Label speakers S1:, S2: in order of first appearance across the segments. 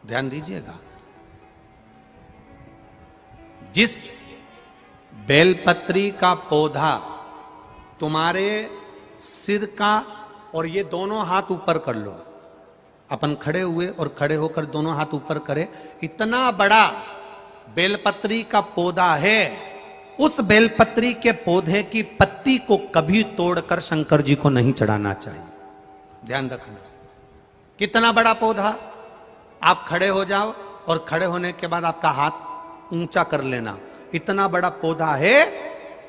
S1: ध्यान दीजिएगा, जिस बेलपत्री का पौधा तुम्हारे सिर का, और ये दोनों हाथ ऊपर कर लो, अपन खड़े हुए और खड़े होकर दोनों हाथ ऊपर करे, इतना बड़ा बेलपत्री का पौधा है, उस बेलपत्री के पौधे की पत्ती को कभी तोड़कर शंकर जी को नहीं चढ़ाना चाहिए। ध्यान रखना, कितना बड़ा पौधा। आप खड़े हो जाओ और खड़े होने के बाद आपका हाथ ऊंचा कर लेना, इतना बड़ा पौधा है,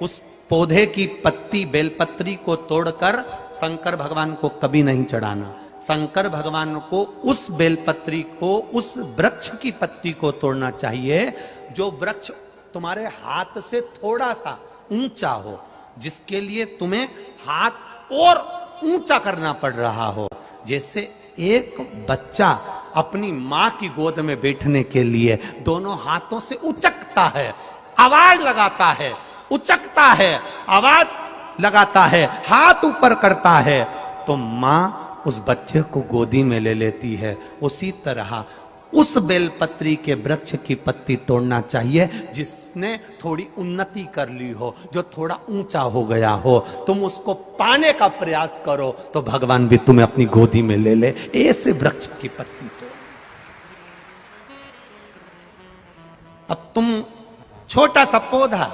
S1: उस पौधे की पत्ती बेलपत्री को तोड़कर शंकर भगवान को कभी नहीं चढ़ाना। शंकर भगवान को उस बेलपत्री को, उस वृक्ष की पत्ती को तोड़ना चाहिए जो वृक्ष तुम्हारे हाथ से थोड़ा सा ऊंचा हो, जिसके लिए तुम्हें हाथ और ऊंचा करना पड़ रहा हो। जैसे एक बच्चा अपनी मां की गोद में बैठने के लिए दोनों हाथों से उचकता है, आवाज लगाता है, उचकता है, आवाज लगाता है, हाथ ऊपर करता है, तो मां उस बच्चे को गोदी में ले लेती है। उसी तरह उस बेलपत्री के वृक्ष की पत्ती तोड़ना चाहिए जिसने थोड़ी उन्नति कर ली हो, जो थोड़ा ऊंचा हो गया हो। तुम उसको पाने का प्रयास करो तो भगवान भी तुम्हें अपनी गोदी में ले ले। ऐसे वृक्ष की पत्ती तोड़। अब तुम छोटा सा पौधा,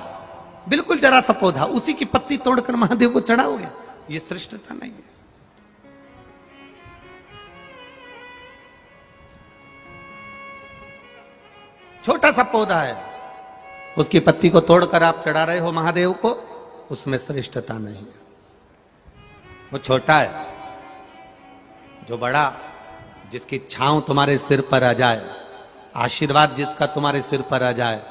S1: बिल्कुल जरा सा पौधा, उसी की पत्ती तोड़कर महादेव को चढ़ाओगे, ये श्रेष्ठता नहीं है। छोटा सा पौधा है, उसकी पत्ती को तोड़कर आप चढ़ा रहे हो महादेव को, उसमें श्रेष्ठता नहीं है। वो छोटा है, जो बड़ा, जिसकी छांव तुम्हारे सिर पर आ जाए, आशीर्वाद जिसका तुम्हारे सिर पर आ जाए,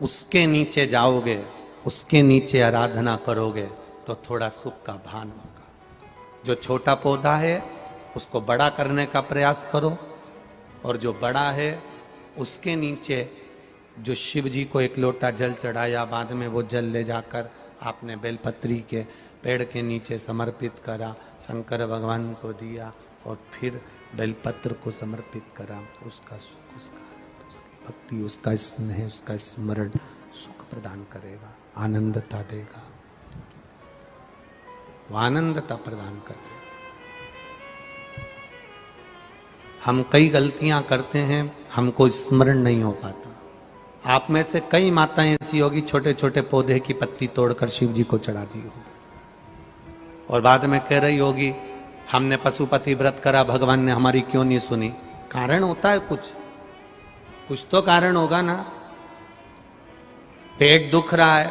S1: उसके नीचे जाओगे, उसके नीचे आराधना करोगे तो थोड़ा सुख का भान होगा। जो छोटा पौधा है उसको बड़ा करने का प्रयास करो, और जो बड़ा है उसके नीचे जो शिव जी को एक लोटा जल चढ़ाया, बाद में वो जल ले जाकर आपने बेलपत्री के पेड़ के नीचे समर्पित करा, शंकर भगवान को दिया, और फिर बेलपत्र को समर्पित करा, उसका सुख, उसका आनंद, उसकी भक्ति, उसका स्नेह, उसका स्मरण सुख प्रदान करेगा, आनंदता देगा, वो आनंदता प्रदान करेगा। हम कई गलतियां करते हैं, हमको स्मरण नहीं हो पाता। आप में से कई माताएं ऐसी होगी, छोटे छोटे पौधे की पत्ती तोड़कर शिव जी को चढ़ा दी हो, और बाद में कह रही होगी हमने पशुपति व्रत करा, भगवान ने हमारी क्यों नहीं सुनी। कारण होता है, कुछ तो कारण होगा ना। पेट दुख रहा है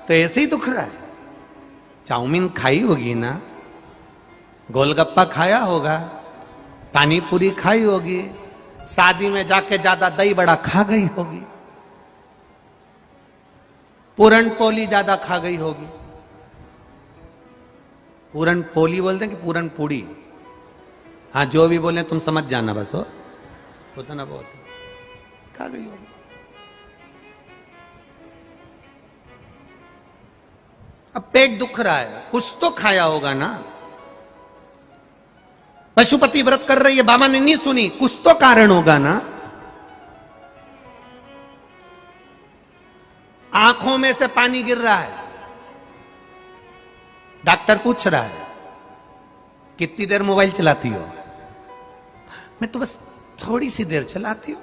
S1: तो ऐसे ही दुख रहा है, चाउमीन खाई होगी ना, गोलगप्पा खाया होगा, पानी पूरी खाई होगी, शादी में जाके ज्यादा दही बड़ा खा गई होगी, पूरन पोली ज्यादा खा गई होगी। पूरन पोली बोलते हैं कि पूरन पूड़ी, हाँ जो भी बोले तुम समझ जाना, बस हो होता ना, बहुत खा गई होगी। अब पेट दुख रहा है, कुछ तो खाया होगा ना। पशुपति व्रत कर रही है, बाबा ने नहीं सुनी, कुछ तो कारण होगा ना। आंखों में से पानी गिर रहा है, डॉक्टर पूछ रहा है कितनी देर मोबाइल चलाती हो। मैं तो बस थोड़ी सी देर चलाती हूं।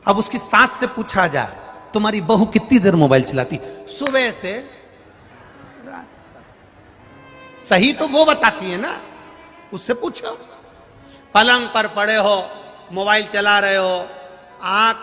S1: अब उसकी सास से पूछा जाए तुम्हारी बहू कितनी देर मोबाइल चलाती, सुबह से रात तक। सही तो वो बताती है ना, उससे पूछो। पलंग पर पड़े हो, मोबाइल चला रहे हो, आंख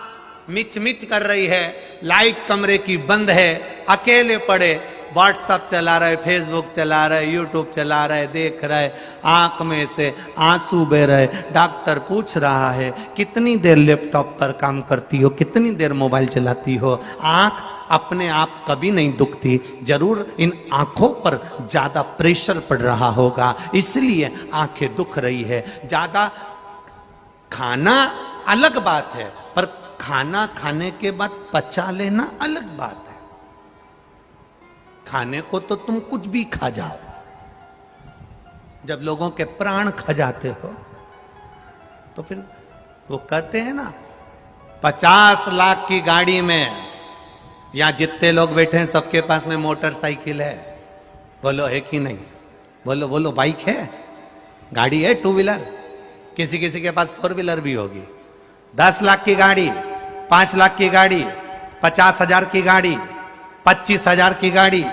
S1: मिच मिच कर रही है, लाइट कमरे की बंद है, अकेले पड़े, व्हाट्सएप चला रहे, फेसबुक चला रहे, यूट्यूब चला रहे, देख रहे, आंख में से आंसू बह रहे। डॉक्टर पूछ रहा है कितनी देर लैपटॉप पर काम करती हो, कितनी देर मोबाइल चलाती हो। आंख अपने आप कभी नहीं दुखती, जरूर इन आंखों पर ज्यादा प्रेशर पड़ रहा होगा, इसलिए आंखें दुख रही है। ज्यादा खाना अलग बात है, पर खाना खाने के बाद पचा लेना अलग बात है। खाने को तो तुम कुछ भी खा जाओ, जब लोगों के प्राण खा जाते हो तो फिर वो कहते हैं ना 50 लाख की गाड़ी में, यहां जितने लोग बैठे हैं सबके पास में मोटरसाइकिल है, बोलो है कि नहीं? बोलो बोलो, बाइक है, गाड़ी है, टू व्हीलर, किसी किसी के पास फोर व्हीलर भी होगी। 10 लाख की गाड़ी, 5 लाख की गाड़ी, 50,000 की गाड़ी, 25,000 की गाड़ी,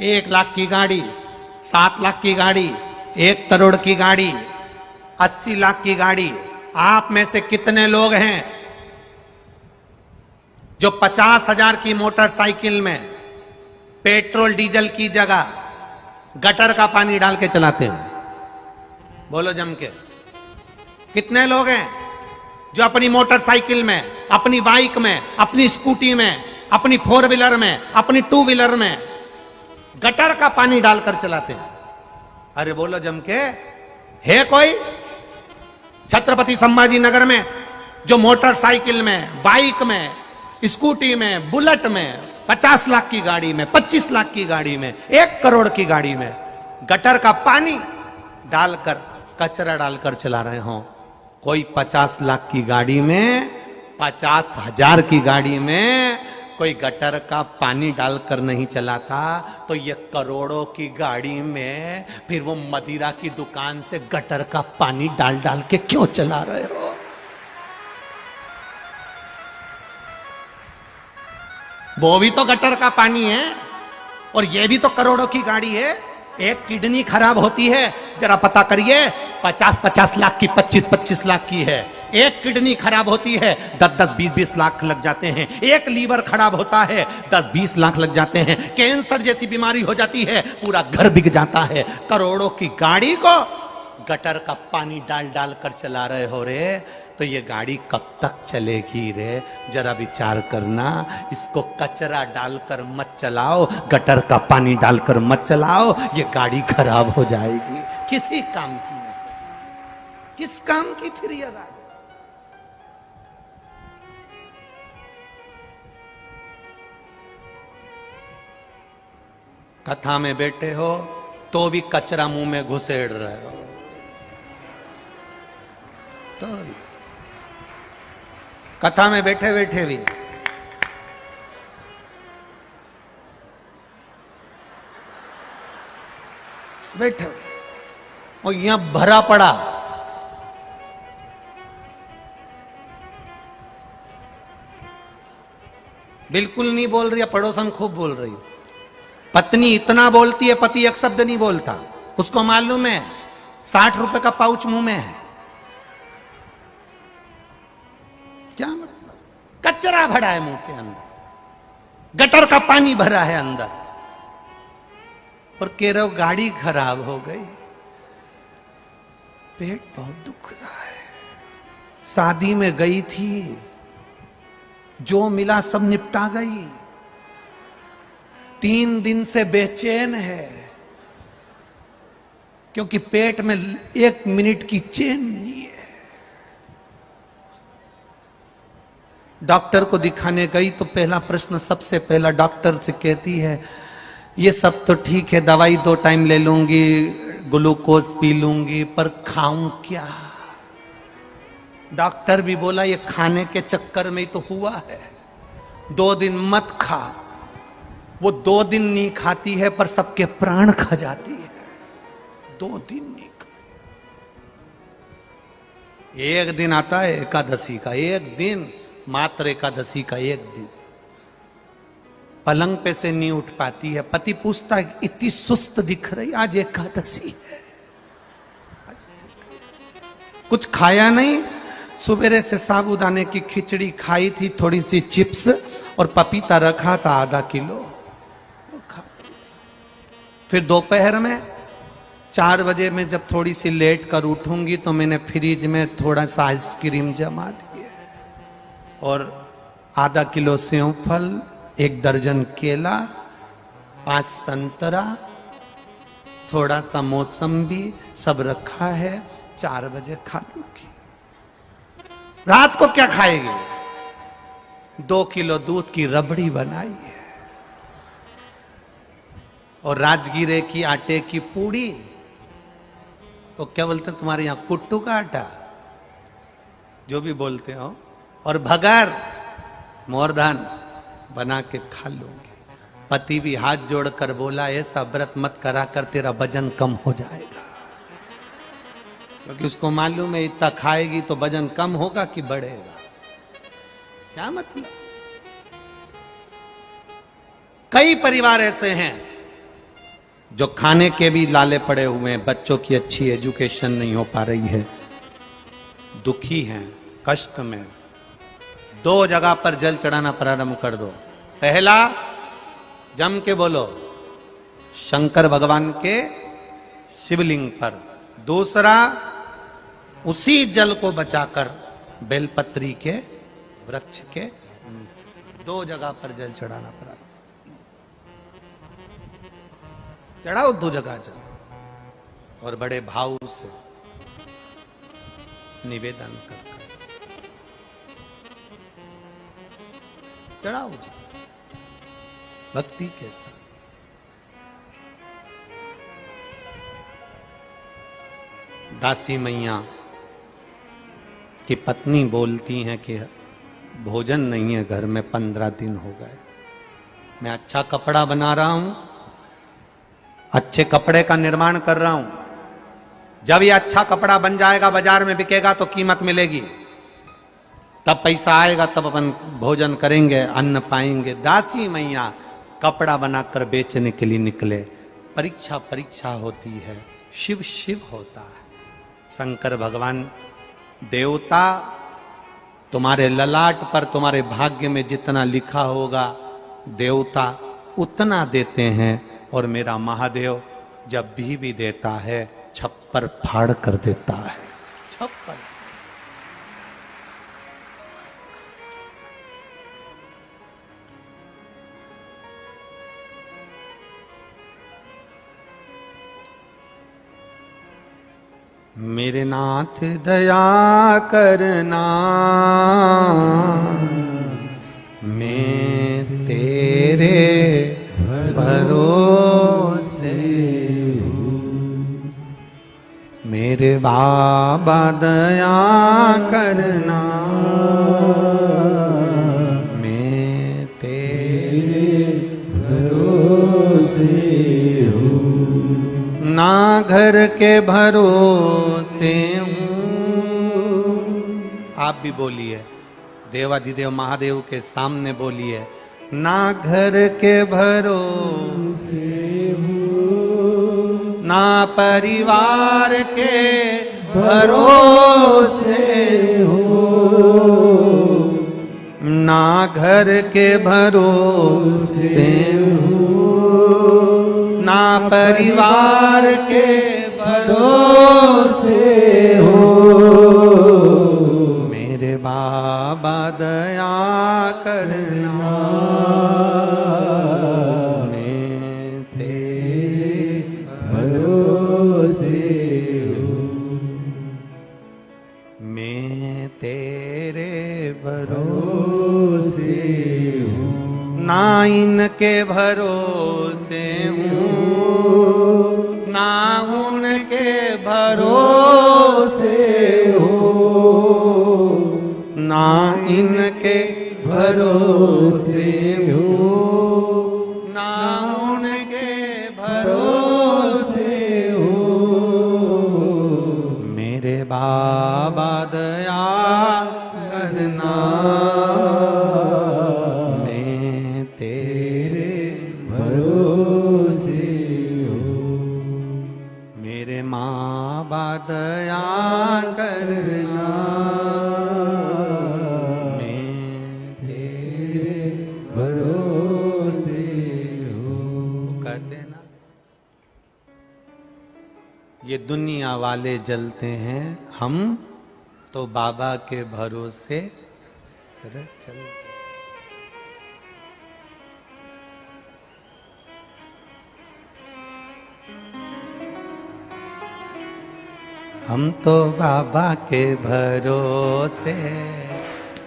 S1: 1 लाख की गाड़ी, 7 लाख की गाड़ी, 1 करोड़ की गाड़ी, 80 लाख की गाड़ी। आप में से कितने लोग हैं जो 50,000 की मोटरसाइकिल में पेट्रोल डीजल की जगह गटर का पानी डाल के चलाते हैं? बोलो जम के। कितने लोग हैं जो अपनी मोटरसाइकिल में, अपनी बाइक में, अपनी स्कूटी में, अपनी फोर व्हीलर में, अपनी टू व्हीलर में गटर का पानी डालकर चलाते हैं? अरे बोलो जम के, है कोई? छत्रपति संभाजी नगर में जो मोटरसाइकिल में, बाइक में, स्कूटी में, बुलेट में, 50 लाख की गाड़ी में, 25 लाख की गाड़ी में, 1 करोड़ की गाड़ी में गटर का पानी डालकर, कचरा डालकर चला रहे हो? कोई 50 लाख की गाड़ी में, 50,000 की गाड़ी में कोई गटर का पानी डालकर नहीं चलाता, तो ये करोड़ों की गाड़ी में फिर वो मदिरा की दुकान से गटर का पानी डाल डाल के क्यों चला रहे हो? वो भी तो गटर का पानी है और ये भी तो करोड़ों की गाड़ी है। एक किडनी खराब होती है, जरा पता करिए, 50-50 लाख की, 25-25 लाख की है। एक किडनी खराब होती है, 10-10, 20-20 लाख लग जाते हैं। एक लीवर खराब होता है, 10-20 लाख लग जाते हैं। कैंसर जैसी बीमारी हो जाती है, पूरा घर बिक जाता है। करोड़ों की गाड़ी को गटर का पानी डाल डाल कर चला रहे हो रे, तो ये गाड़ी कब तक चलेगी रे? जरा विचार करना। इसको कचरा डालकर मत चलाओ, गटर का पानी डालकर मत चलाओ, ये गाड़ी खराब हो जाएगी। किसी काम की नहीं, किस काम की फिर ये गाड़ी? कथा में बैठे हो तो भी कचरा मुंह में घुसेड़ रहे हो। तो कथा में बैठे बैठे भी बैठे और यहां भरा पड़ा। बिल्कुल नहीं बोल रही है, पड़ोसन खूब बोल रही। पत्नी इतना बोलती है, पति एक शब्द नहीं बोलता। उसको मालूम है 60 रुपए का पाउच मुंह में है। क्या मतलब? कचरा भरा है मुंह के अंदर, गटर का पानी भरा है अंदर, और कह रहे हो गाड़ी खराब हो गई। पेट बहुत दुख रहा है। शादी में गई थी, जो मिला सब निपटा गई। 3 दिन से बेचैन है, क्योंकि पेट में 1 मिनट की चैन नहीं है। डॉक्टर को दिखाने गई तो पहला प्रश्न सबसे पहला डॉक्टर से कहती है, ये सब तो ठीक है, दवाई 2 टाइम ले लूंगी, ग्लूकोज पी लूंगी, पर खाऊं क्या? डॉक्टर भी बोला ये खाने के चक्कर में ही तो हुआ है, 2 दिन मत खा। वो 2 दिन नहीं खाती है, पर सबके प्राण खा जाती है। 2 दिन नहीं खा। एक दिन आता है एकादशी का, एक दिन, मात्र एकादशी का एक दिन, पलंग पे से नहीं उठ पाती है। पति पूछता है इतनी सुस्त दिख रही, आज एकादशी है, कुछ खाया नहीं? सुबेरे से साबूदाने की खिचड़ी खाई थी, थोड़ी सी चिप्स और पपीता रखा था आधा किलो। फिर दोपहर में 4 बजे में जब थोड़ी सी लेट कर उठूंगी तो मैंने फ्रिज में थोड़ा सा आइसक्रीम जमा दिया और आधा किलो सेव फल, 1 दर्जन केला, 5 संतरा, थोड़ा सा मौसम्बी सब रखा है। 4 बजे खा लूंगी। रात को क्या खाएगी? 2 किलो दूध की रबड़ी बनाई है और राजगीरे की आटे की पूड़ी। वो क्या बोलते हैं तुम्हारे यहां, कुट्टू का आटा, जो भी बोलते हो, और भगर मोरधन बना के खा लोगे। पति भी हाथ जोड़कर बोला, ऐसा व्रत मत करा कर, तेरा वजन कम हो जाएगा। क्योंकि उसको मालूम है इतना खाएगी तो वजन कम होगा कि बढ़ेगा। क्या मतलब? कई परिवार ऐसे हैं जो खाने के भी लाले पड़े हुए हैं, बच्चों की अच्छी एजुकेशन नहीं हो पा रही है, दुखी हैं, कष्ट में। 2 जगह पर जल चढ़ाना प्रारंभ कर दो। पहला, जम के बोलो, शंकर भगवान के शिवलिंग पर। दूसरा, उसी जल को बचाकर बेलपत्री के वृक्ष के 2 जगह पर जल चढ़ाना प्रारंभ। चढ़ाओ 2 जगह जल और बड़े भाव से निवेदन कर चढ़ाओ भक्ति के साथ। दासी मैया की पत्नी बोलती हैं कि भोजन नहीं है घर में, 15 दिन हो गए। मैं अच्छा कपड़ा बना रहा हूं, अच्छे कपड़े का निर्माण कर रहा हूं। जब ये अच्छा कपड़ा बन जाएगा, बाजार में बिकेगा तो कीमत मिलेगी, तब पैसा आएगा, तब अपन भोजन करेंगे, अन्न पाएंगे। दासी मैया कपड़ा बनाकर बेचने के लिए निकले। परीक्षा परीक्षा होती है, शिव शिव होता है। शंकर भगवान देवता तुम्हारे ललाट पर, तुम्हारे भाग्य में जितना लिखा होगा देवता उतना देते हैं, और मेरा महादेव जब भी देता है छप्पर फाड़ कर देता है। छप्पर। मेरे नाथ दया करना, मैं तेरे भरोसे हूँ। मेरे बाबा दया करना, मैं तेरे भरोसे हूँ। ना घर के भरोसे हूँ। आप भी बोलिए, देवाधिदेव महादेव के सामने बोलिए, ना घर के भरोसे हूँ, ना परिवार के भरोसे हूँ, ना घर के भरोसे हूँ, ना परिवार के भरोसे हूँ। मेरे बाबा दया करना, मैं तेरे भरोसे हूँ। मैं तेरे भरोसे हूँ। ना इनके भरोसे हूँ, ना उनके भरोसे हूँ, ना इनके भरोसे हूँ, ना उनके भरोसे हूँ। मेरे बाबा दया करना, मैं तेरे भरोसे हूँ। मेरे माँ बाप दया करना, ये दुनिया वाले जलते हैं, हम तो बाबा के भरोसे चलते। हम तो बाबा के भरोसे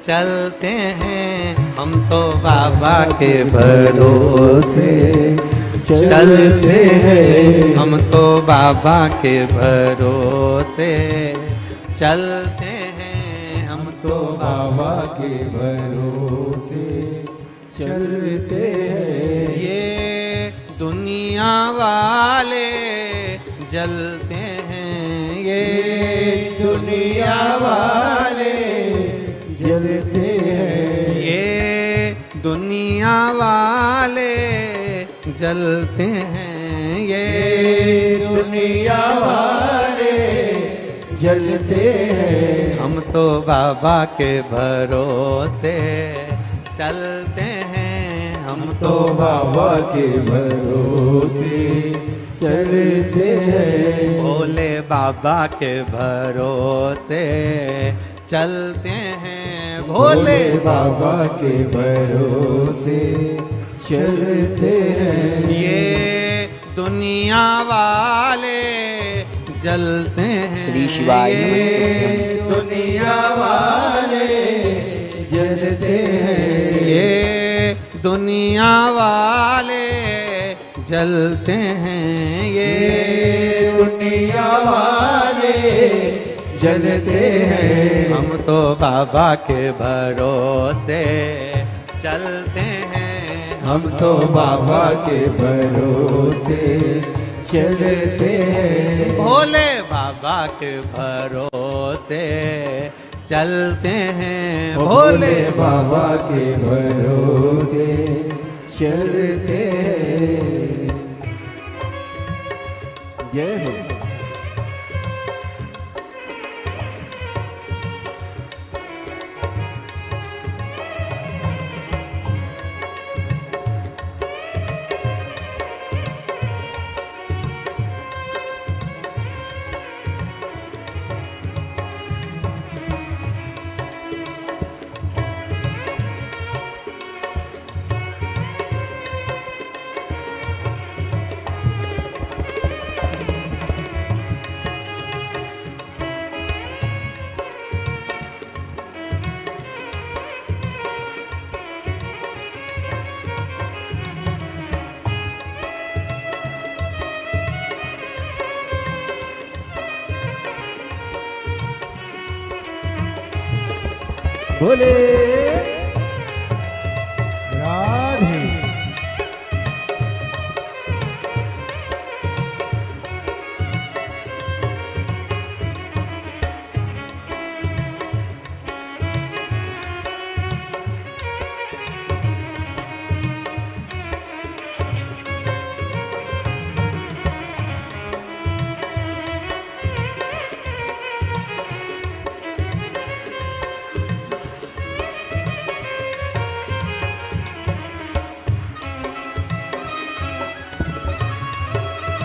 S1: चलते हैं, हम तो बाबा के भरोसे चलते हैं, हम तो बाबा के भरोसे चलते हैं, हम
S2: तो बाबा के भरोसे चलते हैं।
S1: ये दुनिया वाले जलते हैं, ये
S2: दुनिया वाले जलते हैं।
S1: ये दुनिया वाले जलते हैं, ये
S2: दुनिया वाले जलते हैं।
S1: हम तो बाबा के भरोसे चलते हैं, हम
S2: तो बाबा के भरोसे चलते हैं।
S1: भोले बाबा के भरोसे चलते हैं, भोले
S2: बाबा के भरोसे चलते हैं।
S1: ये दुनिया वाले जलते हैं।
S3: श्री शिवाय नमस्ते।
S2: दुनिया वाले जलते हैं।
S1: ये दुनिया वाले जलते हैं, ये
S2: दुनिया वाले जलते हैं।
S1: हम तो बाबा के भरोसे चलते हैं,
S2: हम तो बाबा के भरोसे चलते हैं।
S1: भोले बाबा के भरोसे चलते हैं,
S2: भोले बाबा के भरोसे चलते हैं। जय हो। बोले राधे।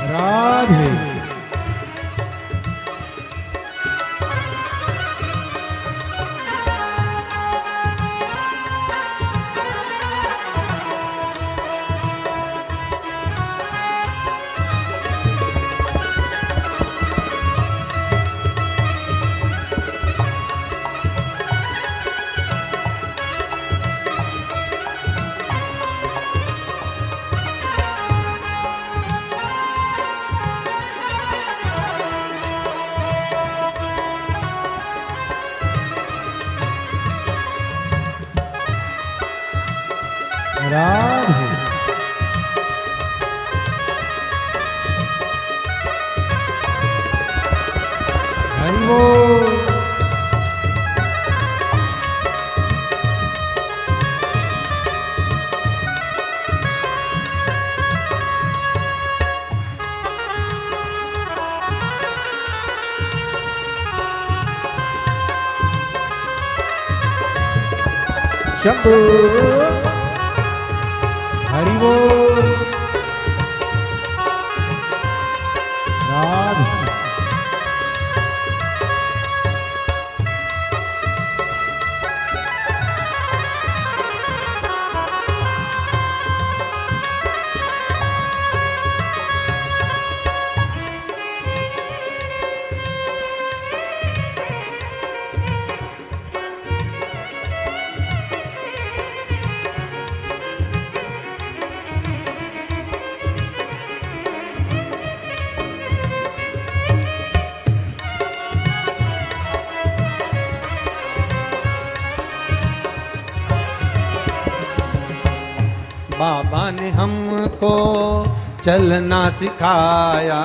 S2: राधे। राधे। हरि बोल। शंभू। हरि बोल। राधे।
S1: बाबा ने हमको चलना सिखाया,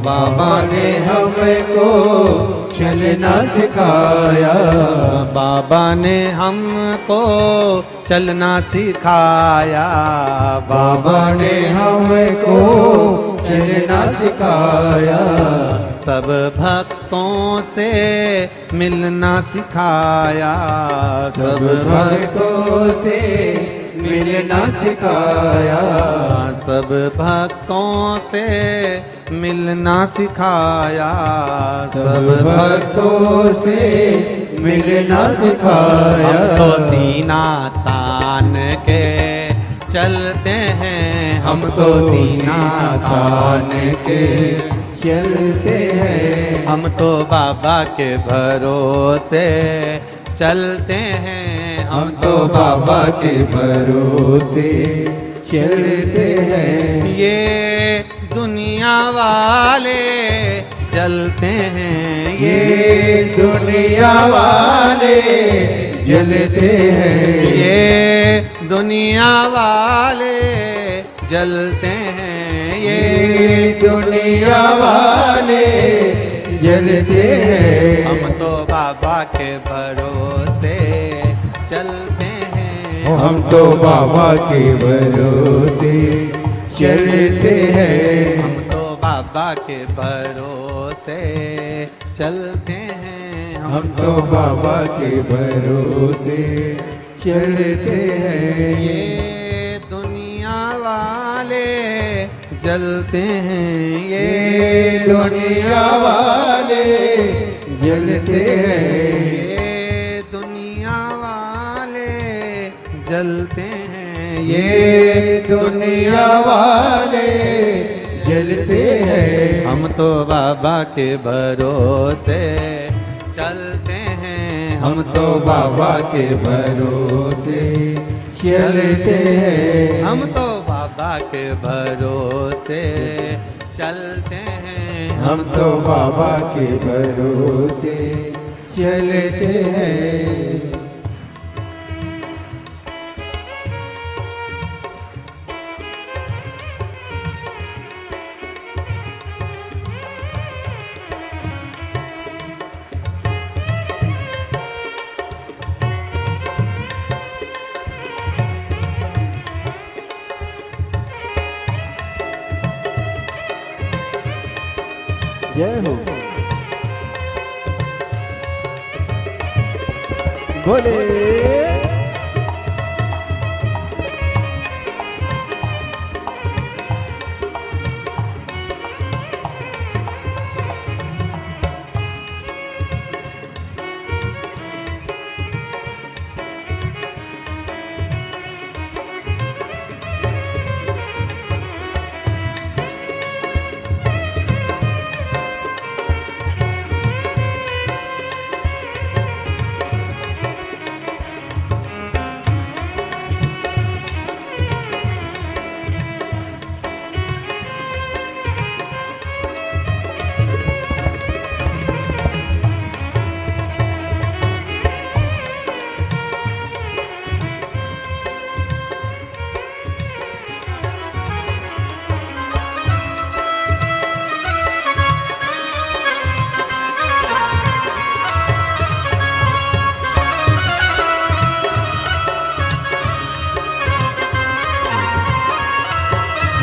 S1: बाबा ने
S3: हमको चलना सिखाया,
S1: बाबा ने हमको चलना सिखाया,
S3: बाबा ने हमको चलना सिखाया,
S1: सब भक्तों से मिलना सिखाया,
S3: सब भक्तों से मिलना सिखाया,
S1: सब भक्तों से मिलना सिखाया,
S3: सब भक्तों से मिलना सिखाया।
S1: हम तो सीना तान के चलते हैं,
S3: हम तो सीना तान के चलते हैं,
S1: हम तो बाबा के भरोसे चलते हैं,
S3: हम तो बाबा के भरोसे चलते हैं।
S1: ये दुनिया वाले जलते हैं,
S3: ये दुनिया वाले जलते हैं,
S1: ये दुनिया वाले जलते हैं,
S3: ये दुनिया वाले जलते हैं।
S1: हम तो बाबा के भरोसे चलते हैं,
S3: हम तो बाबा के भरोसे चलते हैं,
S1: हम तो बाबा के भरोसे चलते हैं,
S3: हम तो बाबा के भरोसे चलते हैं।
S1: ये दुनिया वाले जलते हैं,
S3: ये दुनिया वाले जलते हैं,
S1: ये दुनिया वाले जलते हैं,
S3: ये दुनिया वाले जलते हैं।
S1: हम तो बाबा के भरोसे चलते हैं,
S3: हम तो बाबा के भरोसे चलते हैं,
S1: हम तो बाबा के भरोसे चलते हैं,
S3: हम तो बाबा के भरोसे चलते हैं। जय हो बोले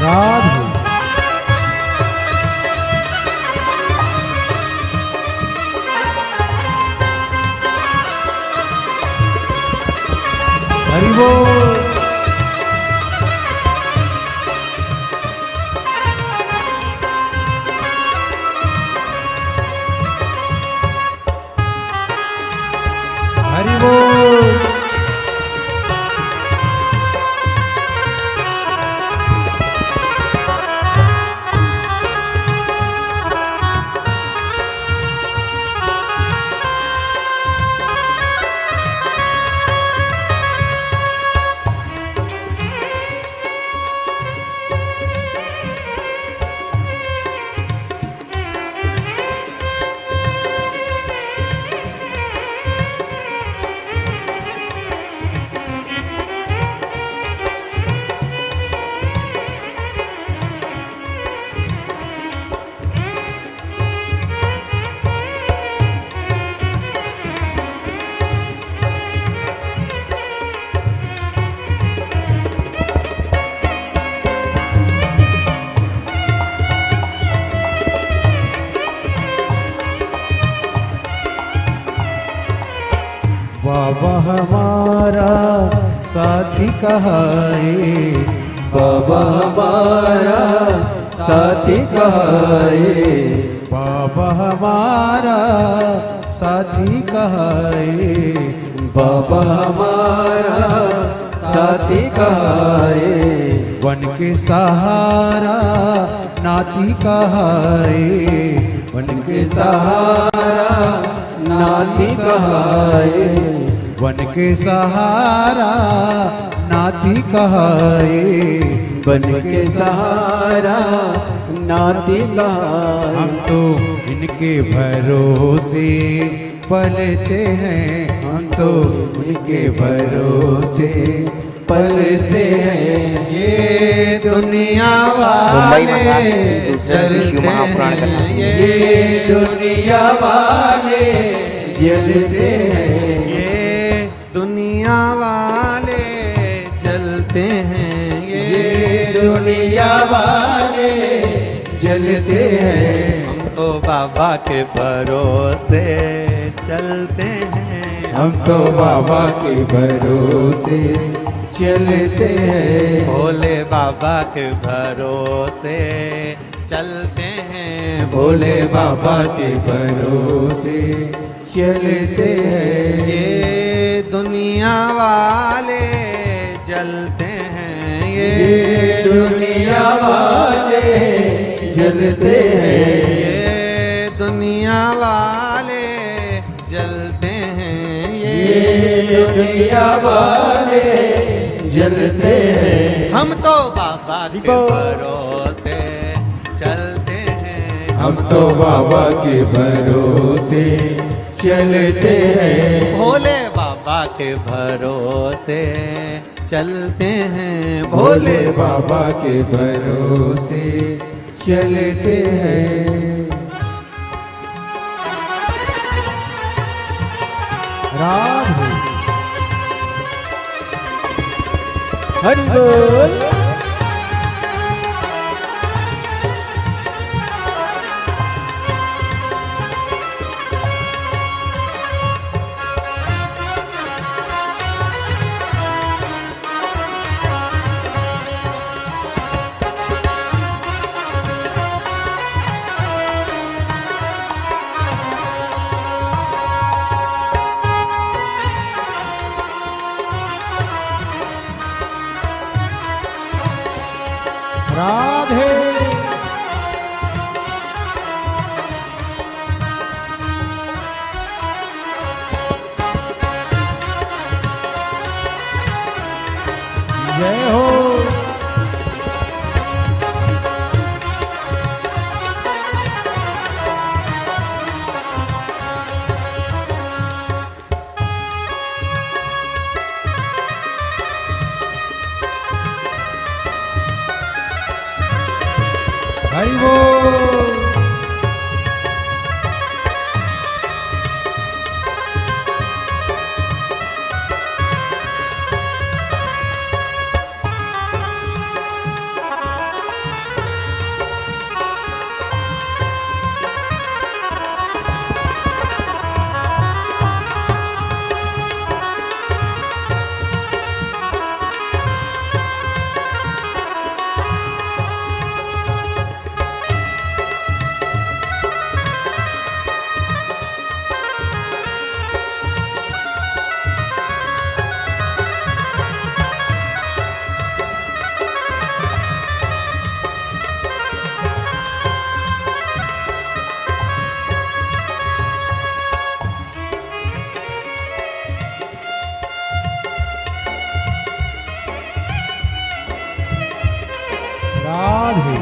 S2: राधे हरि बोल। हरि बोल।
S3: बाबा हमारा साथी कहाए, बाबा हमारा साथी कहाए, बाबा हमारा साथी कहाए, बाबा हमारा साथी कहाए, वन के सहारा नाती कहाए, वन के सहारा नाती कहाए, वन के सहारा नाती कहाए, वन के सहारा नाती कहाए। हम तो इनके भरोसे पलते हैं, हम तो इनके भरोसे पलते हैं। ये दुनिया वाले
S4: दूसरे महापुराण कथा सुनिए।
S3: ये दुनिया वाले जलते हैं,
S1: ये दुनिया वाले जलते हैं,
S3: ये दुनिया वाले जलते हैं।
S1: हम तो बाबा के भरोसे चलते हैं,
S3: हम तो बाबा के भरोसे चलते हैं,
S1: भोले बाबा के भरोसे चलते हैं,
S3: भोले बाबा के भरोसे चलते हैं।
S1: ये दुनिया वाले जलते हैं,
S3: ये दुनिया वाले जलते हैं,
S1: ये दुनिया वाले जलते हैं,
S3: ये दुनिया वाले जलते हैं।
S1: हम तो बाबा के भरोसे चलते हैं,
S3: हम तो बाबा के भरोसे चलते हैं,
S1: भोले बाबा के भरोसे चलते हैं,
S3: भोले बाबा के भरोसे चलते हैं।
S2: राधे
S3: हरि बोल।
S2: राधे जय हो। हरि बोल। राधे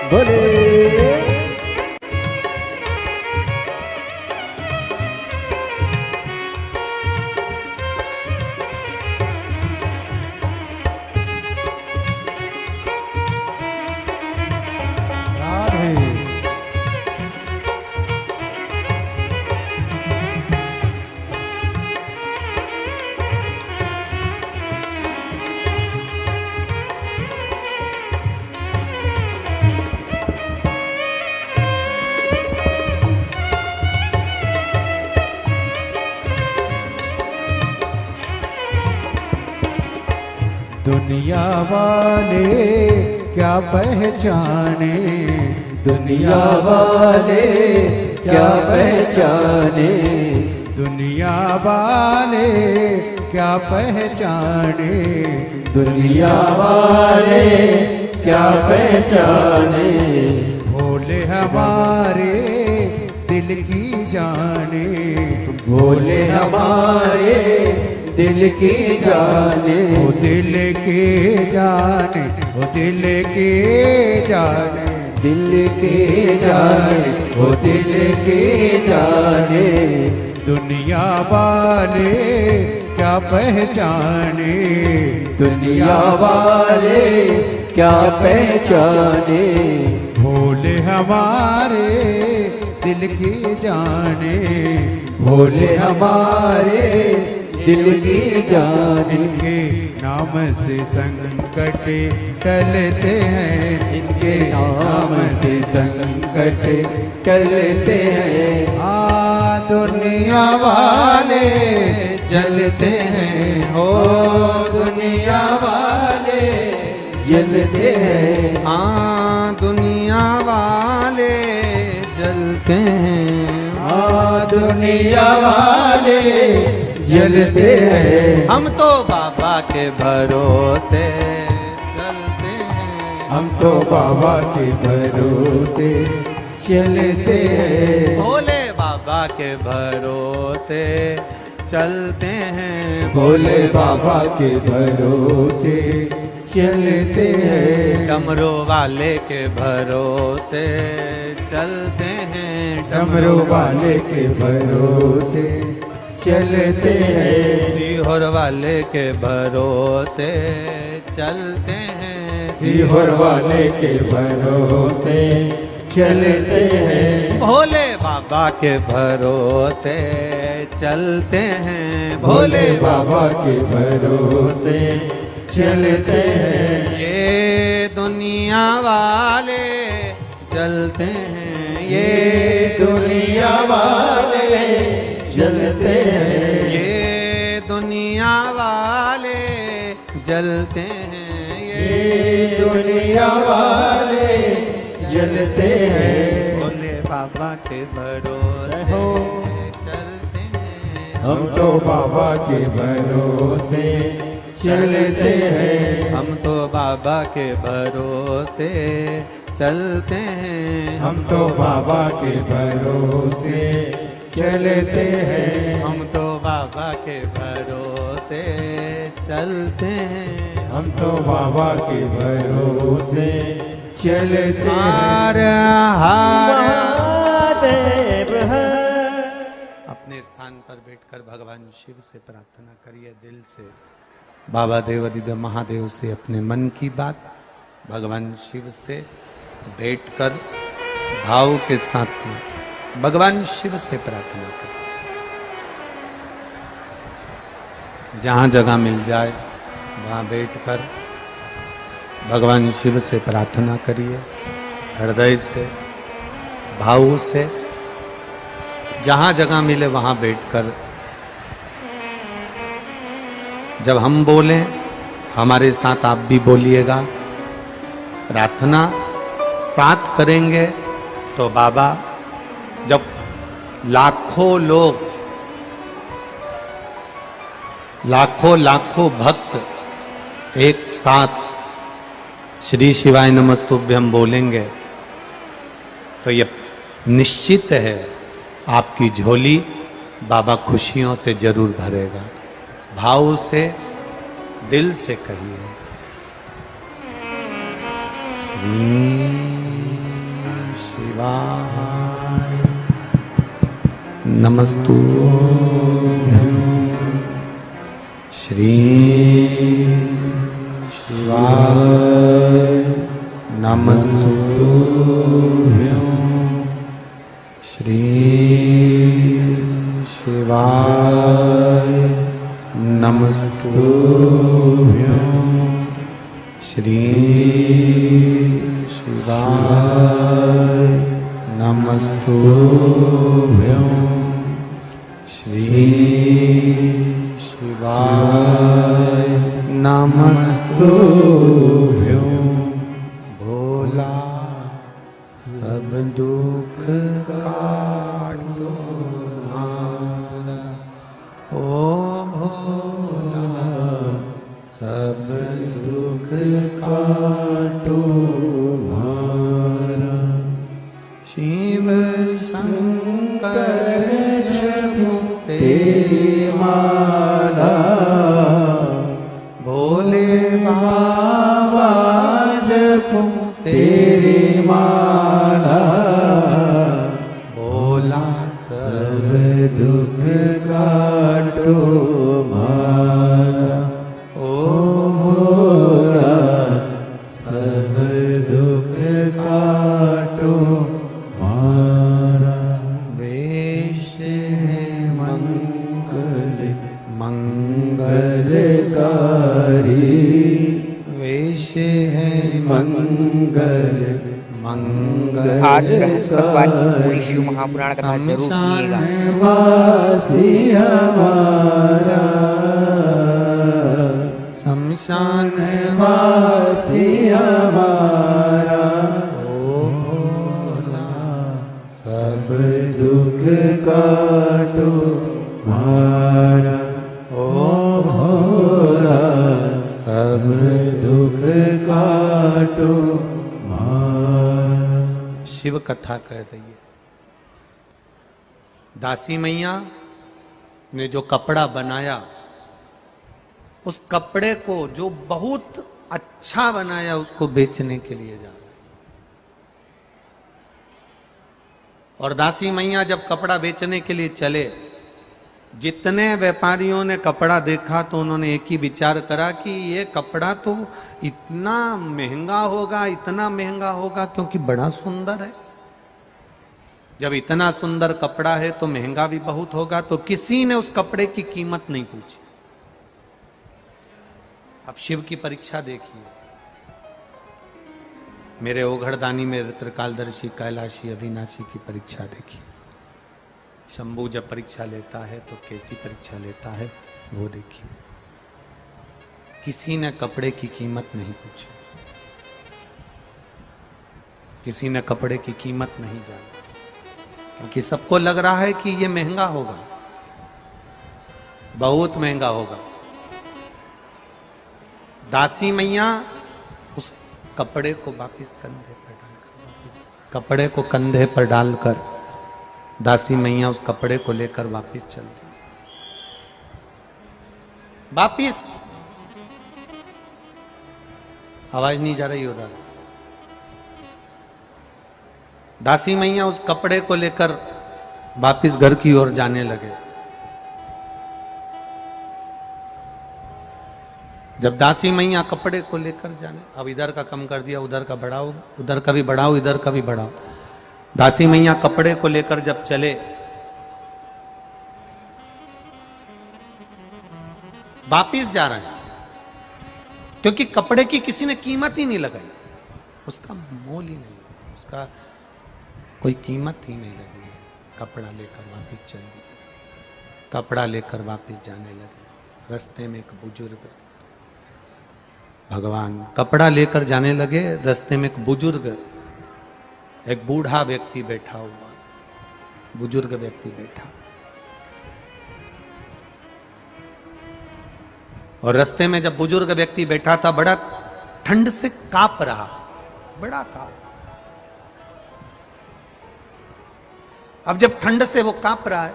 S3: बोले
S2: राधे
S3: दुनिया वाले क्या पहचाने, दुनिया वाले क्या पहचाने, दुनिया वाले क्या पहचाने, दुनिया वाले क्या पहचाने, भोले हमारे दिल की जाने, भोले हमारे दिल की जाने, ओ दिल के जाने, ओ दिल के जाने, दिल के जाने, ओ दिल के जाने, दुनिया वाले क्या पहचाने, दुनिया वाले क्या पहचाने, भोले हमारे दिल की जाने, भोले हमारे दिल की जाने, इनके नाम से संकट टलते हैं, इनके नाम से संकट टलते हैं, दुनिया वाले जलते हैं, हो दुनिया वाले जलते हैं,
S1: दुनिया वाले जलते हैं,
S3: दुनिया वाले जलते हैं,
S1: हम तो बाबा के भरोसे चलते हैं,
S3: हम तो बाबा के भरोसे चलते हैं,
S1: भोले बाबा के भरोसे चलते हैं,
S3: भोले बाबा के भरोसे चलते हैं,
S1: डमरू वाले के भरोसे चलते हैं,
S3: डमरू वाले के भरोसे चलते हैं,
S1: सीहोर वाले के भरोसे चलते हैं,
S3: सीहोर वाले के भरोसे चलते हैं,
S1: भोले बाबा के भरोसे चलते हैं,
S3: भोले बाबा के भरोसे चलते हैं,
S1: ये दुनिया वाले चलते हैं,
S3: ये दुनिया वाले जलते हैं,
S1: ये दुनिया वाले जलते हैं,
S3: ये दुनिया वाले जलते हैं,
S1: भोले बाबा के भरोसे चलते हैं,
S3: हम तो बाबा के भरोसे चलते हैं,
S1: हम तो बाबा के भरोसे चलते हैं,
S3: हम तो बाबा के भरोसे चलते हैं,
S1: हम तो बाबा के भरोसे चलते हैं,
S3: हम तो बाबा के भरोसे चलते हैं,
S1: हार हार
S3: महादेव है।
S1: अपने स्थान पर बैठकर भगवान शिव से प्रार्थना करिए दिल से, बाबा देवादिदेव महादेव से अपने मन की बात भगवान शिव से बैठकर भाव के साथ में भगवान शिव से प्रार्थना करें। जहां जगह मिल जाए वहां बैठकर भगवान शिव से प्रार्थना करिए, हृदय से भाव से, जहां जगह मिले वहां बैठकर। जब हम बोलें हमारे साथ आप भी बोलिएगा, प्रार्थना साथ करेंगे तो बाबा जब लाखों लोग लाखों भक्त एक साथ श्री शिवाय नमस्तुभ्यम बोलेंगे तो ये निश्चित है आपकी झोली बाबा खुशियों से जरूर भरेगा। भाव से दिल से कहिए, श्री शिवाय नमस्तुभ्यम, श्री शिवाय नमस्तुभ्यम, श्री शिवाय नमस्तुभ्यम, श्री शिवाय नमस्तुभ्यम, श्री शिवाय नमस्तुभ्यम।
S3: स्तुभ्यं
S1: भोला सब दुख काटो हमारा। ओ भोला सब दुख
S3: काटो हमारा।
S1: शिव शंकर जपो
S3: तेरी माला,
S1: भोले बाबा जपो
S3: तेरी माला,
S1: भोला
S3: सब दुख काटो हमारा। ओ भोला सब दुख काटो हमारा।
S1: वेश है
S3: मंगल
S1: मंगलकारी, वेश है
S3: मंगल
S1: मंगल।
S4: आज बृहस्पतिवार की पूरी शिव महापुराण कथा जरूर सुनिएगा।
S3: वासी हमारा,
S1: शमशान
S3: वासी हमारा।
S1: ओ भोला
S3: सब दुख काटो हमारा। ओ भोला सब दुख काटो हमारा।
S1: शिव कथा कह रही है। दासी मैया ने जो कपड़ा बनाया, उस कपड़े को जो बहुत अच्छा बनाया उसको बेचने के लिए जा रहा है। और दासी मैया जब कपड़ा बेचने के लिए चले, जितने व्यापारियों ने कपड़ा देखा तो उन्होंने एक ही विचार करा कि ये कपड़ा तो इतना महंगा होगा क्योंकि बड़ा सुंदर है। जब इतना सुंदर कपड़ा है तो महंगा भी बहुत होगा। तो किसी ने उस कपड़े की कीमत नहीं पूछी। अब शिव की परीक्षा देखिए। मेरे ओघड़दानी, मेरे त्रिकालदर्शी, कैलाशी, अविनाशी की परीक्षा देखिए। शंभू जब परीक्षा लेता है तो कैसी परीक्षा लेता है वो देखिए। किसी ने कपड़े की कीमत नहीं पूछी, किसी ने कपड़े की कीमत नहीं जानी, क्योंकि सबको लग रहा है कि ये महंगा होगा, बहुत महंगा होगा। दासी मैया उस कपड़े को वापिस कंधे पर डालकर, कपड़े को कंधे पर डालकर दासी मैया उस कपड़े को लेकर वापिस चलती। वापिस आवाज नहीं जा रही उधर। दासी मैया उस कपड़े को लेकर वापिस घर की ओर जाने लगे। जब दासी मैया कपड़े को लेकर जाने, अब इधर का कम कर दिया, उधर का बढ़ाओ, उधर का भी बढ़ाओ, इधर का भी बढ़ाओ। दासी मैया कपड़े को लेकर जब चले, वापिस जा रहे हैं, क्योंकि कपड़े की किसी ने कीमत ही नहीं लगाई, उसका मोल ही नहीं, उसका कोई कीमत ही नहीं लगी है। कपड़ा लेकर वापिस चल दिए, कपड़ा लेकर वापिस जाने लगे। रास्ते में एक बुजुर्ग, भगवान कपड़ा लेकर जाने लगे, रास्ते में एक बुजुर्ग, एक बूढ़ा व्यक्ति बैठा हुआ, बुजुर्ग व्यक्ति बैठा, और रास्ते में जब बुजुर्ग व्यक्ति बैठा था, बड़ा ठंड से कांप रहा, बड़ा कांप। अब जब ठंड से वो कांप रहा है,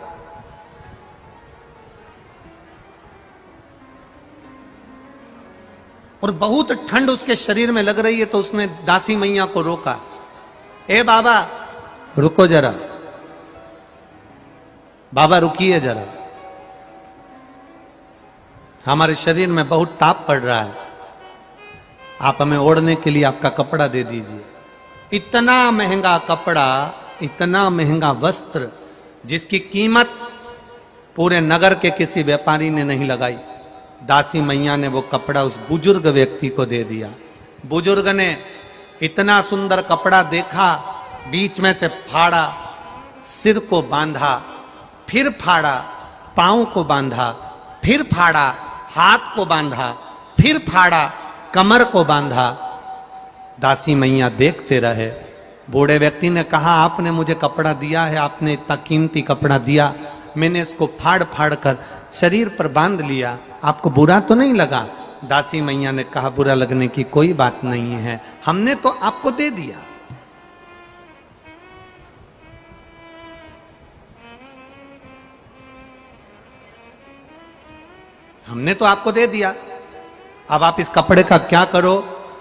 S1: और बहुत ठंड उसके शरीर में लग रही है, तो उसने दासी मैया को रोका, ए बाबा रुको जरा, बाबा रुकिए जरा, हमारे शरीर में बहुत ताप पड़ रहा है, आप हमें ओढ़ने के लिए आपका कपड़ा दे दीजिए। इतना महंगा कपड़ा, इतना महंगा वस्त्र, जिसकी कीमत पूरे नगर के किसी व्यापारी ने नहीं लगाई, दासी मैया ने वो कपड़ा उस बुजुर्ग व्यक्ति को दे दिया। बुजुर्ग ने इतना सुंदर कपड़ा देखा, बीच में से फाड़ा, सिर को बांधा, फिर फाड़ा, पांव को बांधा, फिर फाड़ा, हाथ को बांधा, फिर फाड़ा, कमर को बांधा। दासी मैया देखते रहे। बूढ़े व्यक्ति ने कहा, आपने मुझे कपड़ा दिया है, आपने इतना कीमती कपड़ा दिया, मैंने इसको फाड़ फाड़ कर शरीर पर बांध लिया, आपको बुरा तो नहीं लगा? दासी मैया ने कहा, बुरा लगने की कोई बात नहीं है, हमने तो आपको दे दिया। हमने तो आपको दे दिया, अब आप इस कपड़े का क्या करो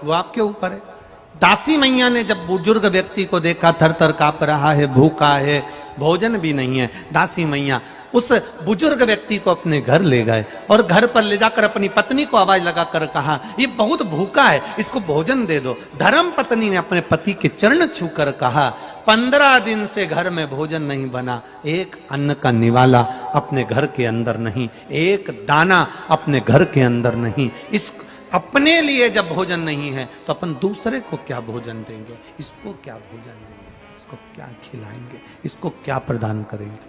S1: वो आपके ऊपर है। दासी मैया ने जब बुजुर्ग व्यक्ति को देखा, थर थर कांप रहा है, भूखा है, भोजन भी नहीं है, दासी मैया उस बुजुर्ग व्यक्ति को अपने घर ले गए और घर पर ले जाकर अपनी पत्नी को आवाज लगाकर कहा, ये बहुत भूखा है, इसको भोजन दे दो। धर्म पत्नी ने अपने पति के चरण छूकर कहा, 15 दिन से घर में भोजन नहीं बना, एक अन्न का निवाला अपने घर के अंदर नहीं, एक दाना अपने घर के अंदर नहीं। इस अपने लिए जब भोजन नहीं है तो अपन दूसरे को क्या भोजन देंगे? इसको क्या भोजन देंगे? इसको क्या खिलाएंगे? इसको क्या प्रदान करेंगे?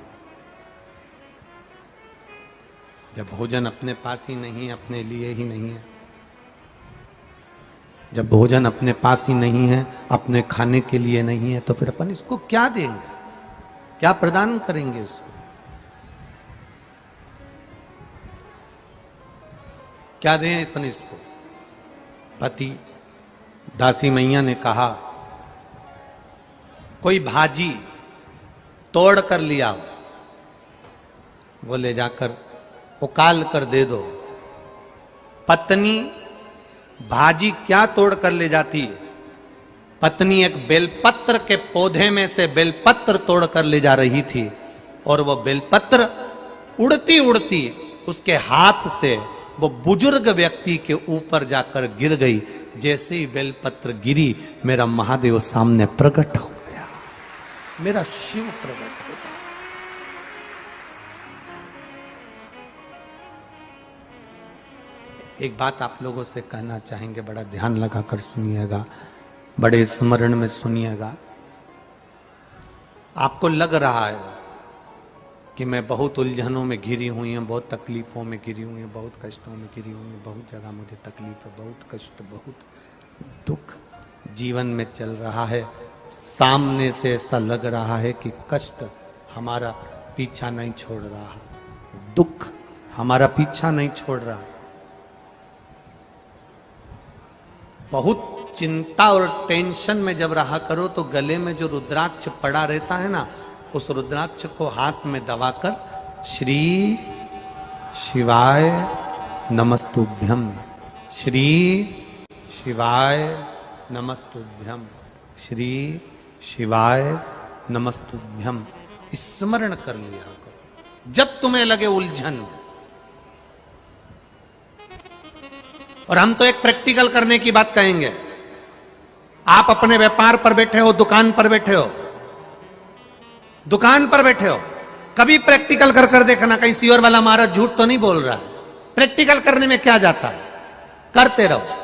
S1: जब भोजन अपने पास ही नहीं है, अपने लिए ही नहीं है, जब भोजन अपने पास ही नहीं है, अपने खाने के लिए नहीं है, तो फिर अपन इसको क्या देंगे? क्या प्रदान करेंगे इसको? क्या दें अपन इसको? पति, दासी मैया ने कहा, कोई भाजी तोड़ कर लिया हो, वो ले जाकर उकाल कर दे दो। पत्नी भाजी क्या तोड़ कर ले जाती है? पत्नी एक बेलपत्र के पौधे में से बेलपत्र तोड़ कर ले जा रही थी और वो बेलपत्र उड़ती उड़ती उसके हाथ से वो बुजुर्ग व्यक्ति के ऊपर जाकर गिर गई। जैसे ही बेलपत्र गिरी, मेरा महादेव सामने प्रकट हो गया, मेरा शिव प्रकट हो गया। एक बात आप लोगों से कहना चाहेंगे, बड़ा ध्यान लगाकर सुनिएगा, बड़े स्मरण में सुनिएगा। आपको लग रहा है कि मैं बहुत उलझनों में घिरी हुई हूँ, बहुत तकलीफों में घिरी हुई हूँ, बहुत कष्टों में घिरी हुई हूँ, बहुत जगह मुझे तकलीफ है, बहुत कष्ट, बहुत दुख जीवन में चल रहा है। सामने से ऐसा लग रहा है कि कष्ट हमारा पीछा नहीं छोड़ रहा, दुख हमारा पीछा नहीं छोड़ रहा। बहुत चिंता और टेंशन में जब रहा करो तो गले में जो रुद्राक्ष पड़ा रहता है ना, उस रुद्राक्ष को हाथ में दबाकर श्री शिवाय नमस्तुभ्यम, श्री शिवाय नमस्तुभ्यम, श्री शिवाय नमस्तुभ्यम स्मरण कर लिया करो जब तुम्हें लगे उलझन। और हम तो एक प्रैक्टिकल करने की बात कहेंगे। आप अपने व्यापार पर बैठे हो, दुकान पर बैठे हो, दुकान पर बैठे हो, कभी प्रैक्टिकल कर कर देखना कहीं सियोर वाला महाराज झूठ तो नहीं बोल रहा है। प्रैक्टिकल करने में क्या जाता है, करते रहो।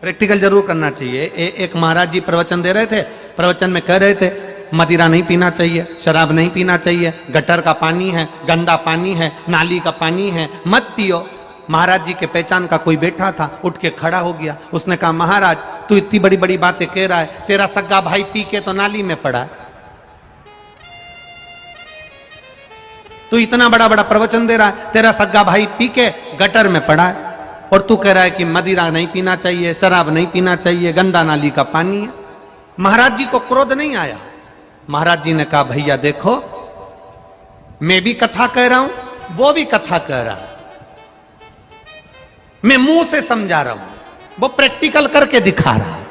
S1: प्रैक्टिकल जरूर करना चाहिए। एक महाराज जी प्रवचन दे रहे थे, प्रवचन में कह रहे थे मदिरा नहीं पीना चाहिए, शराब नहीं पीना चाहिए, गटर का पानी है, गंदा पानी है, नाली का पानी है, मत पियो। महाराज जी के पहचान का कोई बैठा था, उठ के खड़ा हो गया। उसने कहा, महाराज तू इतनी बड़ी बड़ी बातें कह रहा है, तेरा सग्गा भाई पी के तो नाली में पड़ा है, तू इतना बड़ा बड़ा प्रवचन दे रहा है, तेरा सग्गा भाई पी के गटर में पड़ा है, और तू कह रहा है कि मदिरा नहीं पीना चाहिए, शराब नहीं पीना चाहिए, गंदा नाली का पानी है। महाराज जी को क्रोध नहीं आया। महाराज जी ने कहा, भैया देखो, मैं भी कथा कह रहा हूं, वो भी कथा कह रहा है, मैं मुंह से समझा रहा हूं, वो प्रैक्टिकल करके दिखा रहा है।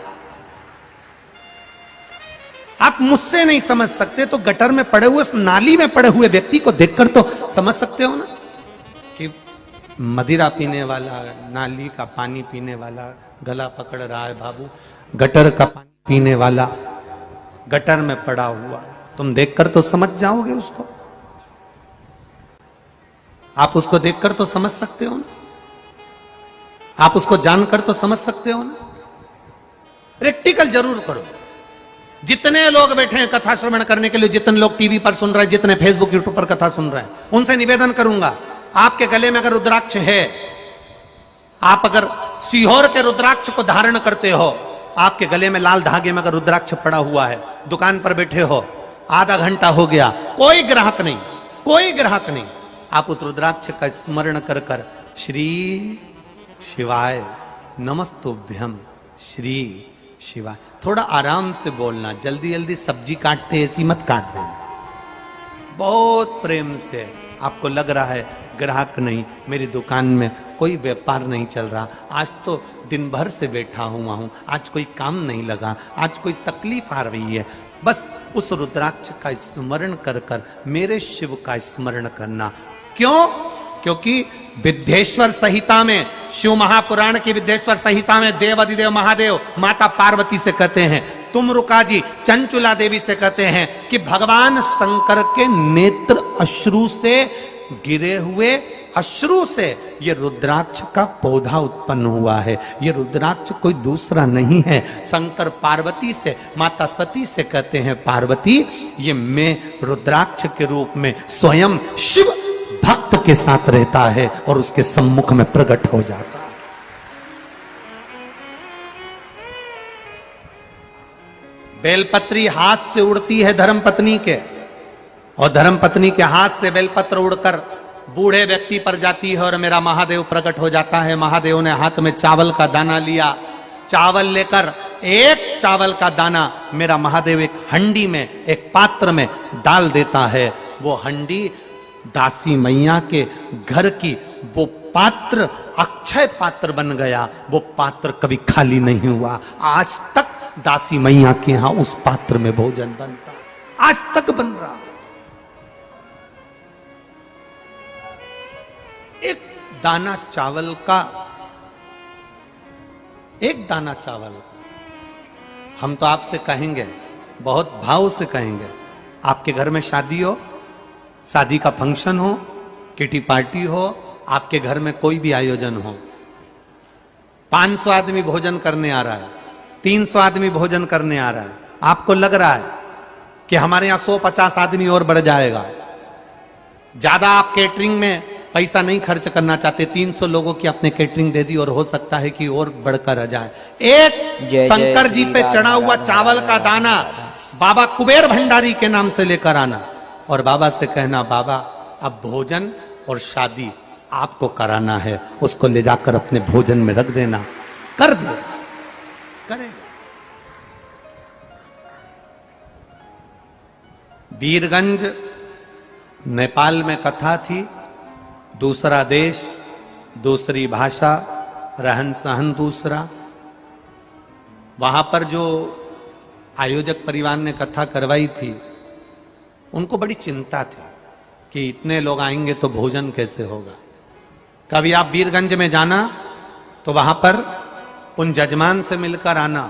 S1: आप मुझसे नहीं समझ सकते तो गटर में पड़े हुए, नाली में पड़े हुए व्यक्ति को देखकर तो समझ सकते हो ना कि मदिरा पीने वाला, नाली का पानी पीने वाला गला पकड़ रहा है बाबू, गटर का पानी पीने वाला गटर में पड़ा हुआ, तुम देखकर तो समझ जाओगे उसको। आप उसको देखकर तो समझ सकते हो ना, आप उसको जानकर तो समझ सकते हो ना। प्रैक्टिकल जरूर करो। जितने लोग बैठे हैं कथा श्रवण करने के लिए, जितने लोग टीवी पर सुन रहे हैं, जितने फेसबुक यूट्यूब पर कथा सुन रहे हैं, उनसे निवेदन करूंगा, आपके गले में अगर रुद्राक्ष है आप अगर सीहोर के रुद्राक्ष को धारण करते हो, आपके गले में लाल धागे में अगर रुद्राक्ष पड़ा हुआ है, दुकान पर बैठे हो, आधा घंटा हो गया, कोई ग्राहक नहीं, कोई ग्राहक नहीं, आप उस रुद्राक्ष का स्मरण कर कर श्री शिवाय नमस्तुभ्यम श्री शिवाय, थोड़ा आराम से बोलना, जल्दी जल्दी सब्जी काटते ऐसी मत काट देना, बहुत प्रेम से। आपको लग रहा है ग्राहक नहीं, मेरी दुकान में कोई व्यापार नहीं चल रहा, आज तो दिन भर से बैठा हुआ हूं, आज कोई काम नहीं लगा, आज कोई तकलीफ आ रही है, बस उस रुद्राक्ष का स्मरण कर कर मेरे शिव का स्मरण करना। क्यों? क्योंकि विद्येश्वर संहिता में, शिव महापुराण की विद्येश्वर संहिता में देव अधिदेव महादेव माता पार्वती से कहते हैं, तुम रुका जी चंचुला देवी से कहते हैं कि भगवान शंकर के नेत्र अश्रु से गिरे हुए अश्रु से ये रुद्राक्ष का पौधा उत्पन्न हुआ है। ये रुद्राक्ष कोई दूसरा नहीं है। शंकर पार्वती से, माता सती से कहते हैं, पार्वती ये मैं रुद्राक्ष के रूप में स्वयं शिव भक्त के साथ रहता है और उसके सम्मुख में प्रकट हो जाता है। बेलपत्री हाथ से उड़ती है धर्मपत्नी के, और धर्मपत्नी के हाथ से बेलपत्र उड़कर बूढ़े व्यक्ति पर जाती है और मेरा महादेव प्रकट हो जाता है। महादेव ने हाथ में चावल का दाना लिया, चावल लेकर एक चावल का दाना मेरा महादेव एक हंडी में, एक पात्र में डाल देता है। वो हंडी दासी मैया के घर की, वो पात्र अक्षय पात्र बन गया। वो पात्र कभी खाली नहीं हुआ। आज तक दासी मैया के यहां उस पात्र में भोजन बनता, आज तक बन रहा। एक दाना चावल का, एक दाना चावल, हम तो आपसे कहेंगे, बहुत भाव से कहेंगे, आपके घर में शादी हो, शादी का फंक्शन हो, किटी पार्टी हो, आपके घर में कोई भी आयोजन हो, 500 आदमी भोजन करने आ रहा है, 300 आदमी भोजन करने आ रहा है, आपको लग रहा है कि हमारे यहां 150 आदमी और बढ़ जाएगा, ज्यादा आप केटरिंग में पैसा नहीं खर्च करना चाहते, 300 लोगों की आपने केटरिंग दे दी और हो सकता है कि और बढ़कर आ जाए। एक शंकर जी पे चढ़ा हुआ चावल का दाना बाबा कुबेर भंडारी के नाम से लेकर आना और बाबा से कहना, बाबा अब भोजन और शादी आपको कराना है, उसको ले जाकर अपने भोजन में रख देना। कर दे, करें। वीरगंज नेपाल में कथा थी, दूसरा देश, दूसरी भाषा, रहन सहन दूसरा। वहां पर जो आयोजक परिवार ने कथा करवाई थी, उनको बड़ी चिंता थी कि इतने लोग आएंगे तो भोजन कैसे होगा। कभी आप वीरगंज में जाना तो वहां पर उन जजमान से मिलकर आना,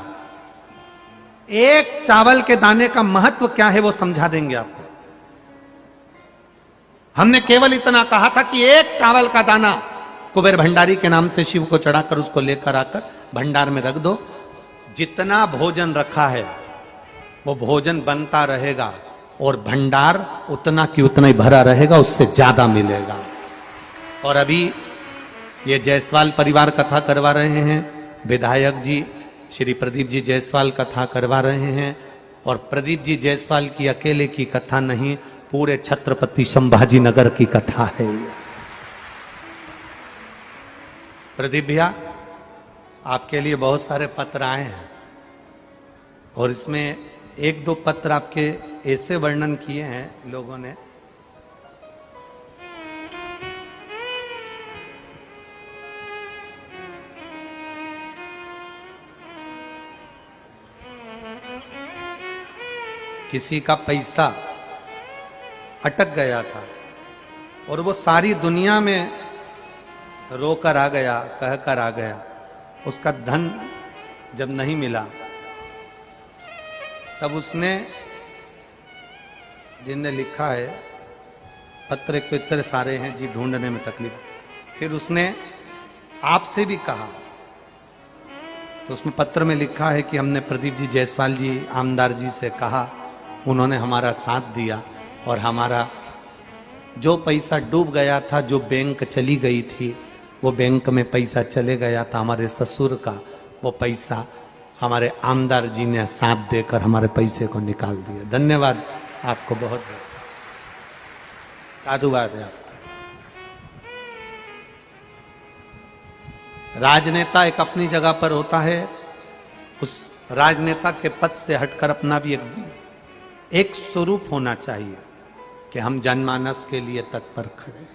S1: एक चावल के दाने का महत्व क्या है वो समझा देंगे आपको। हमने केवल इतना कहा था कि एक चावल का दाना कुबेर भंडारी के नाम से शिव को चढ़ाकर उसको लेकर आकर भंडार में रख दो, जितना भोजन रखा है वो भोजन बनता रहेगा और भंडार उतना की उतना ही भरा रहेगा, उससे ज्यादा मिलेगा। और अभी ये जायसवाल परिवार कथा करवा रहे हैं, विधायक जी श्री प्रदीप जी जायसवाल कथा करवा रहे हैं, और प्रदीप जी जायसवाल की अकेले की कथा नहीं, पूरे छत्रपति संभाजी नगर की कथा है ये। प्रदीप भैया, आपके लिए बहुत सारे पत्र आए हैं और इसमें एक दो पत्र आपके ऐसे वर्णन किए हैं लोगों ने, किसी का पैसा अटक गया था और वो सारी दुनिया में रोकर आ गया, कहकर आ गया, उसका धन जब नहीं मिला तब उसने, जिनने लिखा है पत्र, एक तो इतने सारे हैं जी, ढूंढने में तकलीफ, फिर उसने आपसे भी कहा, तो उसमें पत्र में लिखा है कि हमने प्रदीप जी जायसवाल जी आमदार जी से कहा, उन्होंने हमारा साथ दिया और हमारा जो पैसा डूब गया था, जो बैंक चली गई थी, वो बैंक में पैसा चले गया था हमारे ससुर का, वो पैसा हमारे आमदार जी ने साथ देकर हमारे पैसे को निकाल दिया। धन्यवाद आपको, बहुत बहुत साधुवाद है आपको। राजनेता एक अपनी जगह पर होता है, उस राजनेता के पद से हटकर अपना भी एक स्वरूप होना चाहिए कि हम जनमानस के लिए तत्पर खड़े।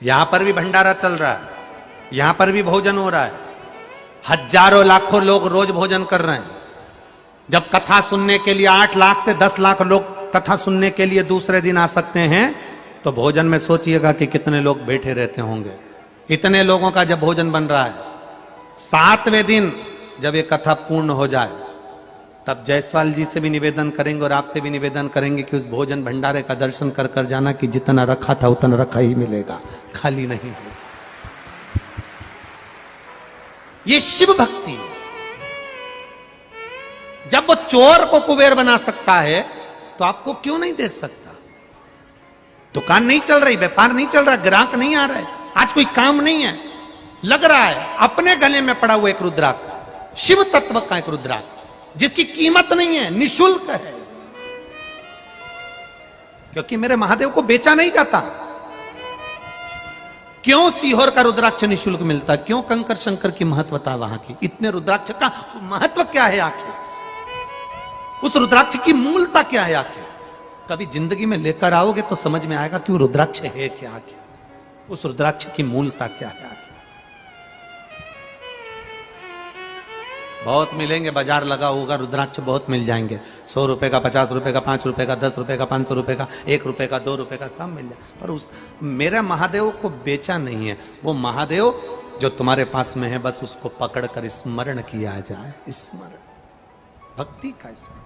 S1: यहां पर भी भंडारा चल रहा है, यहां पर भी भोजन हो रहा है, हजारों लाखों लोग रोज भोजन कर रहे हैं। जब कथा सुनने के लिए 8 लाख से 10 लाख लोग कथा सुनने के लिए दूसरे दिन आ सकते हैं, तो भोजन में सोचिएगा कि कितने लोग बैठे रहते होंगे। इतने लोगों का जब भोजन बन रहा है, 7वें दिन जब ये कथा पूर्ण हो जाए, तब जायसवाल जी से भी निवेदन करेंगे और आपसे भी निवेदन करेंगे कि उस भोजन भंडारे का दर्शन कर कर जाना कि जितना रखा था उतना रखा ही मिलेगा, खाली नहीं है। ये शिव भक्ति है। जब वो चोर को कुबेर बना सकता है तो आपको क्यों नहीं दे सकता? दुकान नहीं चल रही, व्यापार नहीं चल रहा, ग्राहक नहीं आ रहा है, आज कोई काम नहीं है, लग रहा है अपने गले में पड़ा हुआ एक रुद्राक्ष, शिव तत्व का एक रुद्राक्ष जिसकी कीमत नहीं है, निशुल्क है, क्योंकि मेरे महादेव को बेचा नहीं जाता। क्यों सीहोर का रुद्राक्ष निशुल्क मिलता? क्यों कंकर शंकर की महत्वता वहां की? इतने रुद्राक्ष का महत्व क्या है आखिर? उस रुद्राक्ष की मूलता क्या है आखिर? कभी जिंदगी में लेकर आओगे तो समझ में आएगा कि वो रुद्राक्ष है क्या आखिर, उस रुद्राक्ष की मूलता क्या है आखिर। बहुत मिलेंगे, बाजार लगा होगा, रुद्राक्ष बहुत मिल जाएंगे, 100 रुपए का, 50 रुपए का, 5 रुपए का, 10 रुपए का, 500 रुपए का, 1 रुपए का, 2 रुपए का, सब मिल जाए। पर उस मेरे महादेव को बेचा नहीं है। वो महादेव जो तुम्हारे पास में है, बस उसको पकड़कर स्मरण किया जाए, स्मरण, भक्ति का स्मरण।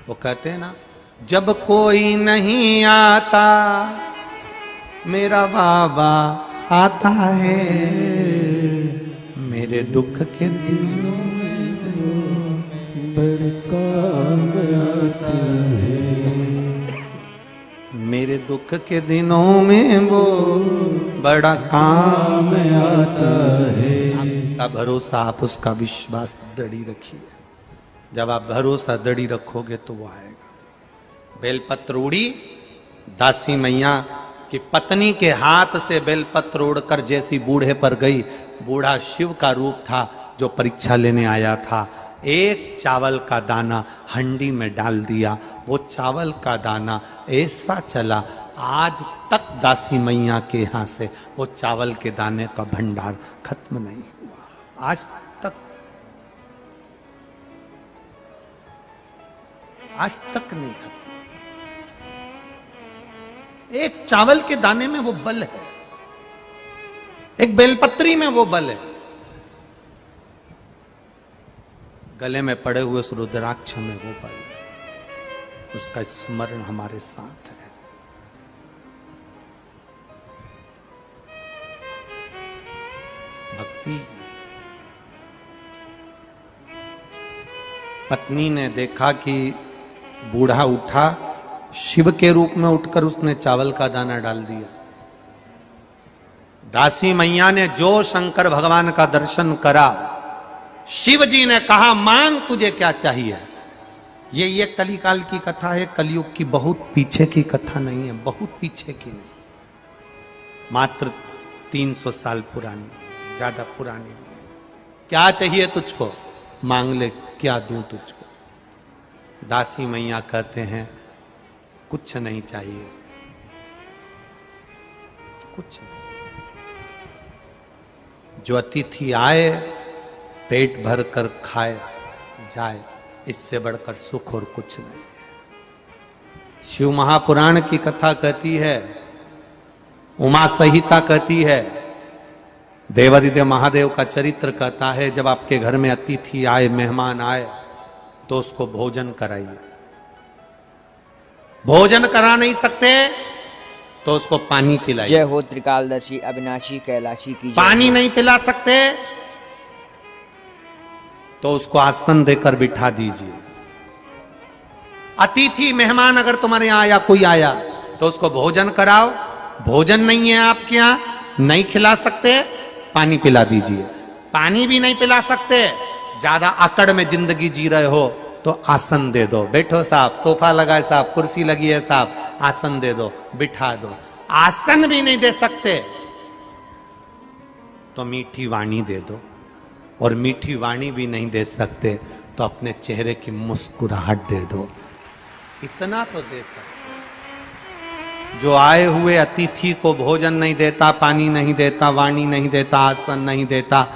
S1: वो कहते हैं ना, जब कोई नहीं आता मेरा बाबा आता है, मेरे दुख के दिनों में बड़ा काम आता है, मेरे दुख के दिनों में वो बड़ा काम आता है। आपका भरोसा, आप उसका विश्वास दृढ़ी रखिए। जब आप भरोसा दृढ़ी रखोगे तो वो आएगा। बेलपत्र उड़ी, दासी मैया कि पत्नी के हाथ से बेलपत्र उड़कर जैसी बूढ़े पर गई, बूढ़ा शिव का रूप था जो परीक्षा लेने आया था। एक चावल का दाना हंडी में डाल दिया, वो चावल का दाना ऐसा चला, आज तक दासी मैया के यहां से वो चावल के दाने का भंडार खत्म नहीं हुआ, आज तक नहीं खत्म। एक चावल के दाने में वो बल है, एक बेलपत्री में वो बल है, गले में पड़े हुए उस रुद्राक्ष में वो बल है, उसका स्मरण हमारे साथ है। भक्ति। पत्नी ने देखा कि बूढ़ा उठा, शिव के रूप में उठकर उसने चावल का दाना डाल दिया। दासी मैया ने जो शंकर भगवान का दर्शन करा, शिव जी ने कहा मांग तुझे क्या चाहिए। ये कलिकाल की कथा है, कलयुग की, बहुत पीछे की कथा नहीं है, बहुत पीछे की नहीं, मात्र 300 साल पुरानी, ज्यादा पुरानी। क्या चाहिए तुझको? मांग ले, क्या दूं तुझको? दासी मैया कहते हैं कुछ नहीं चाहिए, कुछ नहीं। जो अतिथि आए पेट भर कर खाए जाए, इससे बढ़कर सुख और कुछ नहीं। शिव महापुराण की कथा कहती है, उमा संहिता कहती है, देवादिदेव महादेव का चरित्र कहता है, जब आपके घर में अतिथि आए, मेहमान आए, तो उसको भोजन कराइए। भोजन करा नहीं सकते तो उसको पानी पिलाइए।
S4: जय हो त्रिकालदर्शी अविनाशी कैलाशी की।
S1: पानी नहीं पिला सकते तो उसको आसन देकर बिठा दीजिए। अतिथि मेहमान अगर तुम्हारे यहां आया, कोई आया, तो उसको भोजन कराओ। भोजन नहीं है आपके यहां, नहीं खिला सकते, पानी पिला दीजिए। पानी भी नहीं पिला सकते, ज्यादा अकड़ में जिंदगी जी रहे हो, तो आसन दे दो। बैठो साहब, सोफा लगा है साहब, कुर्सी लगी है साहब, आसन दे दो, बिठा दो। आसन भी नहीं दे सकते तो मीठी वाणी दे दो, और मीठी वाणी भी नहीं दे सकते तो अपने चेहरे की मुस्कुराहट दे दो। इतना तो दे सकते। जो आए हुए अतिथि को भोजन नहीं देता, पानी नहीं देता, वाणी नहीं देता, आसन नहीं देता,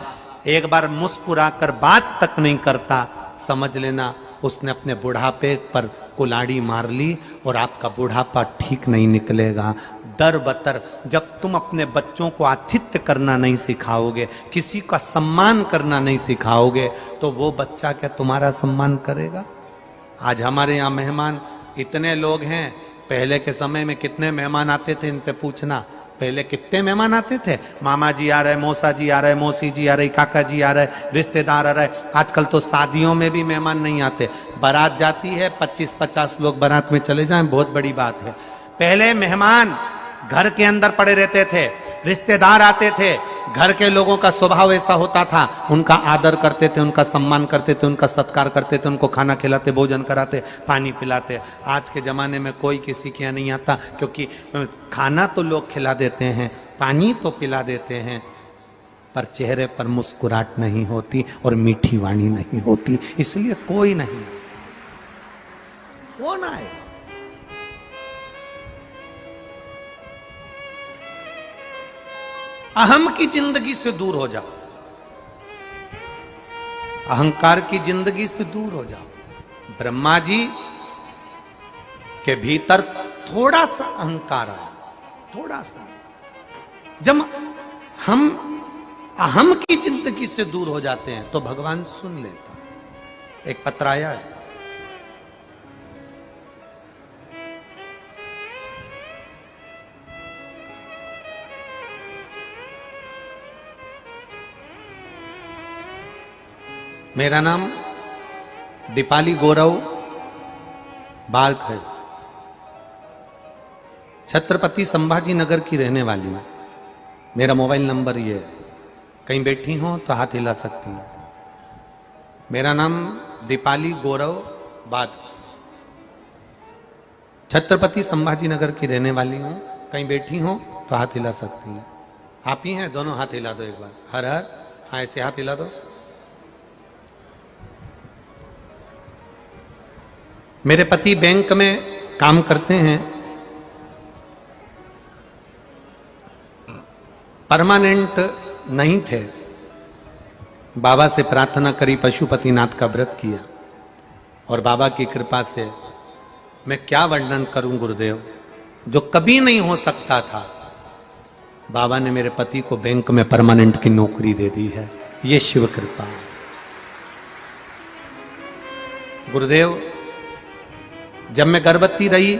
S1: एक बार मुस्कुरा कर बात तक नहीं करता, समझ लेना उसने अपने बुढ़ापे पर कुल्हाड़ी मार ली और आपका बुढ़ापा ठीक नहीं निकलेगा। दर बतर जब तुम अपने बच्चों को आतिथ्य करना नहीं सिखाओगे, किसी का सम्मान करना नहीं सिखाओगे, तो वो बच्चा क्या तुम्हारा सम्मान करेगा? आज हमारे यहाँ मेहमान इतने लोग हैं, पहले के समय में कितने मेहमान आते थे इनसे पूछना। पहले कितने मेहमान आते थे, मामा जी आ रहे, मौसा जी आ रहे, मौसी जी आ रही, काका जी आ रहे, रिश्तेदार आ रहे। आजकल तो शादियों में भी मेहमान नहीं आते, बारात जाती है, 25-50 लोग बारात में चले जाएं, बहुत बड़ी बात है। पहले मेहमान घर के अंदर पड़े रहते थे, रिश्तेदार आते थे, घर के लोगों का स्वभाव ऐसा होता था, उनका आदर करते थे, उनका सम्मान करते थे, उनका सत्कार करते थे, उनको खाना खिलाते, भोजन कराते, पानी पिलाते। आज के जमाने में कोई किसी के यहाँ नहीं आता, क्योंकि खाना तो लोग खिला देते हैं, पानी तो पिला देते हैं, पर चेहरे पर मुस्कुराहट नहीं होती और मीठी वाणी नहीं होती, इसलिए कोई नहीं। कौन आएगा? अहम की जिंदगी से दूर हो जाओ, अहंकार की जिंदगी से दूर हो जाओ। ब्रह्मा जी के भीतर थोड़ा सा अहंकार आया, थोड़ा सा। जब हम अहम की जिंदगी से दूर हो जाते हैं तो भगवान सुन लेता। एक पत्र आया है, मेरा नाम दीपाली गौरव बाग है, छत्रपति संभाजी नगर की रहने वाली हूं। मेरा मोबाइल नंबर ये है, कहीं बैठी हो तो हाथ हिला सकती हैं। मेरा नाम दीपाली गौरव बाग, छत्रपति संभाजी नगर की रहने वाली हूं, कहीं बैठी हो तो हाथ हिला सकती हैं। आप ही हैं, दोनों हाथ हिला दो एक बार। हर हर, हाँ ऐसे हाथ हिला दो। मेरे पति बैंक में काम करते हैं, परमानेंट नहीं थे। बाबा से प्रार्थना करी, पशुपतिनाथ का व्रत किया, और बाबा की कृपा से मैं क्या वर्णन करूं गुरुदेव, जो कभी नहीं हो सकता था, बाबा ने मेरे पति को बैंक में परमानेंट की नौकरी दे दी है। ये शिव कृपा है गुरुदेव। जब मैं गर्भवती रही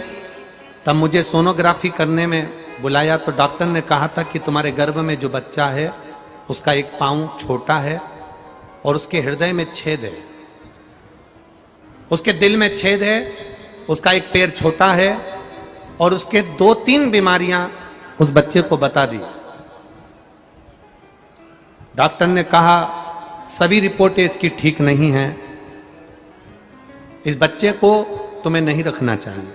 S1: तब मुझे सोनोग्राफी करने में बुलाया, तो डॉक्टर ने कहा था कि तुम्हारे गर्भ में जो बच्चा है उसका एक पांव छोटा है और उसके हृदय में छेद है, उसके दिल में छेद है, उसका एक पैर छोटा है, और उसके 2-3 बीमारियां उस बच्चे को बता दी। डॉक्टर ने कहा सभी रिपोर्टें इसकी ठीक नहीं है, इस बच्चे को तुम्हें नहीं रखना चाहिए।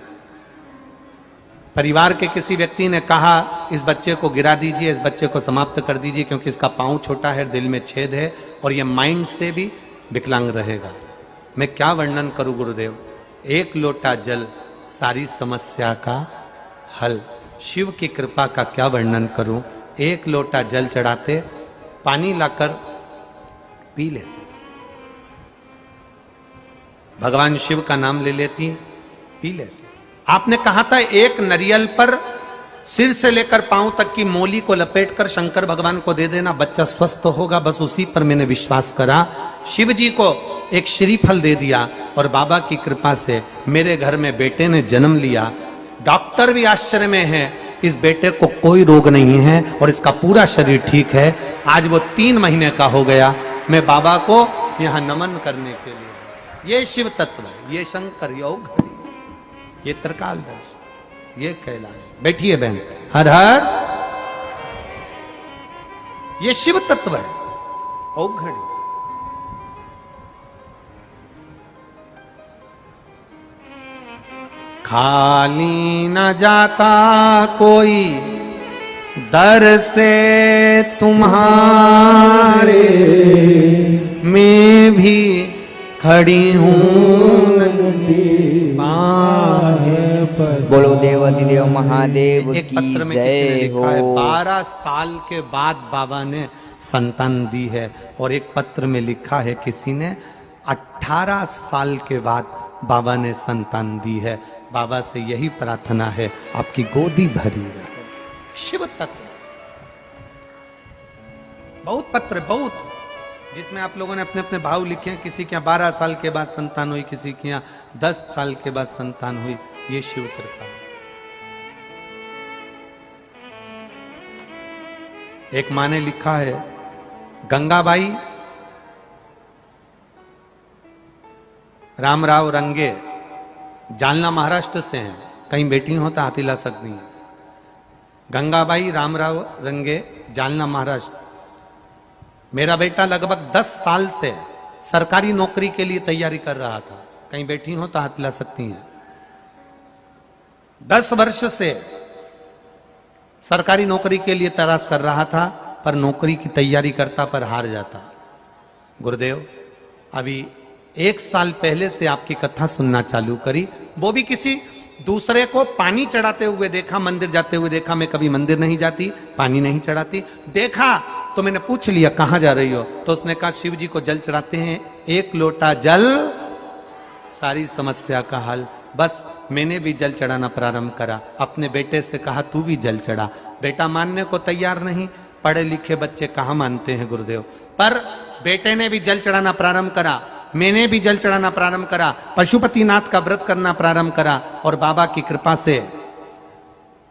S1: परिवार के किसी व्यक्ति ने कहा इस बच्चे को गिरा दीजिए, इस बच्चे को समाप्त कर दीजिए, क्योंकि इसका पांव छोटा है, दिल में छेद है, और यह माइंड से भी विकलांग रहेगा। मैं क्या वर्णन करूं गुरुदेव, एक लोटा जल सारी समस्या का हल। शिव की कृपा का क्या वर्णन करूं, एक लोटा जल चढ़ाते, पानी लाकर पी लेते, भगवान शिव का नाम ले लेती, पी लेती। आपने कहा था एक नारियल पर सिर से लेकर पांव तक की मोली को लपेटकर शंकर भगवान को दे देना, बच्चा स्वस्थ होगा। बस उसी पर मैंने विश्वास करा। शिव जी को एक श्रीफल दे दिया, और बाबा की कृपा से मेरे घर में बेटे ने जन्म लिया। डॉक्टर भी आश्चर्य में है, इस बेटे को कोई रोग नहीं है और इसका पूरा शरीर ठीक है। आज वो 3 महीने का हो गया। मैं बाबा को यहाँ नमन करने के लिए, ये शिव तत्व है, ये शंकर योग घड़ी। ये त्रिकालदर्शी, ये कैलाश। बैठिए बहन। हर हर, ये शिव तत्व है। औघड़ी खाली न जाता कोई दर से तुम्हारे, मैं भी खड़ी हूं
S4: बोलो देवाधिदेव महादेव
S1: एक
S4: की
S1: पत्र में किसी ने
S4: जय
S1: लिखा है,
S4: हो।
S1: 12 साल के बाद बाबा ने संतान दी है। और एक पत्र में लिखा है किसी ने 18 साल के बाद बाबा ने संतान दी है। बाबा से यही प्रार्थना है, आपकी गोदी भरी रहे। शिव तत्व बहुत पत्र, बहुत, जिसमें आप लोगों ने अपने अपने भाव लिखे हैं। किसी के यहाँ 12 साल के बाद संतान हुई, किसी के यहाँ 10 साल के बाद संतान हुई। ये शिव कृपा है। एक माँ ने लिखा है, गंगाबाई रामराव रंगे जालना महाराष्ट्र से हैं। कहीं बेटी हो तो हाथी ला सकती हैं। गंगाबाई रामराव रंगे जालना महाराष्ट्र। मेरा बेटा लगभग 10 साल से सरकारी नौकरी के लिए तैयारी कर रहा था। कहीं बैठी हो तो हाथ ला सकती हैं। 10 वर्ष से सरकारी नौकरी के लिए तलाश कर रहा था, पर नौकरी की तैयारी करता पर हार जाता। गुरुदेव अभी 1 साल पहले से आपकी कथा सुनना चालू करी, वो भी किसी दूसरे को पानी चढ़ाते हुए देखा, मंदिर जाते हुए देखा। मैं कभी मंदिर नहीं जाती, पानी नहीं चढ़ाती। देखा तो मैंने पूछ लिया कहां जा रही हो, तो उसने कहा शिव जी को जल चढ़ाते हैं, 1 लोटा जल सारी समस्या का हल। बस मैंने भी जल चढ़ाना प्रारंभ करा। अपने बेटे से कहा तू भी जल चढ़ा। बेटा मानने को तैयार नहीं। पढ़े लिखे बच्चे कहां मानते हैं गुरुदेव। पर बेटे ने भी जल चढ़ाना प्रारंभ करा, मैंने भी जल चढ़ाना प्रारंभ करा, पशुपतिनाथ का व्रत करना प्रारंभ करा। और बाबा की कृपा से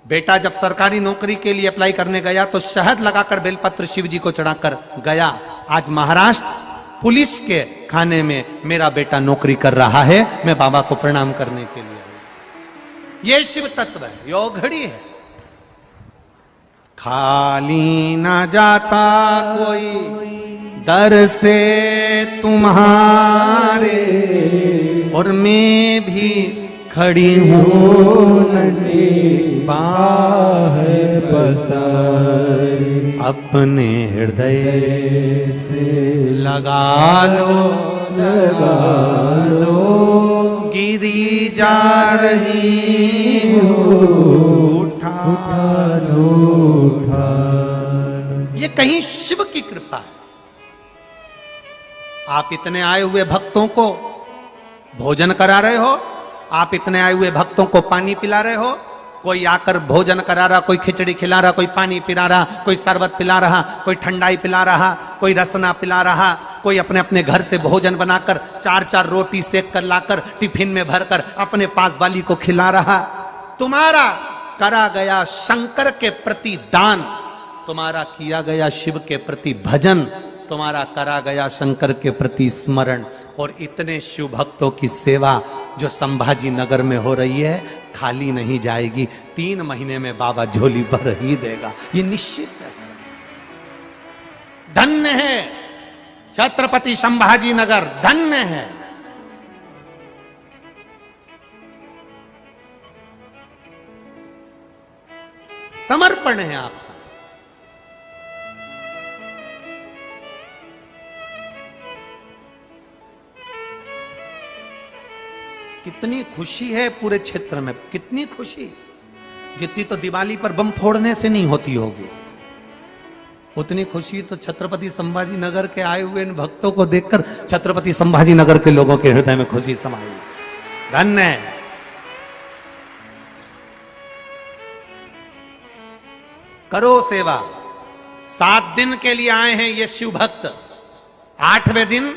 S1: बेटा जब सरकारी नौकरी के लिए अप्लाई करने गया तो शहद लगाकर बेलपत्र शिव जी को चढ़ाकर गया। आज महाराष्ट्र पुलिस के खाने में मेरा बेटा नौकरी कर रहा है। मैं बाबा को प्रणाम करने के लिए आया। ये शिव तत्व है, यो घड़ी है। खाली ना जाता कोई दर से तुम्हारे, और मैं भी खड़ी हूँ
S3: बाह पसारी,
S1: अपने हृदय से लगा लो गिरी जा रही हो, उठा लो। ये कहीं शिव की कृपा है। आप इतने आए हुए भक्तों को भोजन करा रहे हो, आप इतने आए हुए भक्तों को पानी पिला रहे हो। कोई आकर भोजन करा रहा, कोई खिचड़ी खिला रहा, कोई पानी पिला रहा, कोई शरबत पिला रहा, कोई ठंडाई पिला रहा, कोई रसना पिला रहा, कोई अपने अपने घर से भोजन बनाकर 4-4 रोटी सेक कर लाकर टिफिन में भरकर अपने पास वाली को खिला रहा। तुम्हारा करा गया शंकर के प्रति दान, तुम्हारा किया गया शिव के प्रति भजन, तुम्हारा करा गया शंकर के प्रति स्मरण, और इतने शिव भक्तों की सेवा जो संभाजी नगर में हो रही है खाली नहीं जाएगी। 3 महीने में बाबा झोली भर ही देगा, ये निश्चित है। धन्य है छत्रपति संभाजी नगर, धन्य है। समर्पण है आपका। कितनी खुशी है पूरे क्षेत्र में, कितनी खुशी, जितनी तो दिवाली पर बम फोड़ने से नहीं होती होगी, उतनी खुशी तो छत्रपति संभाजी नगर के आए हुए इन भक्तों को देखकर छत्रपति संभाजी नगर के लोगों के हृदय में खुशी समाई। धन्य है। करो सेवा। 7 दिन के लिए आए हैं ये शिव भक्त। 8वें दिन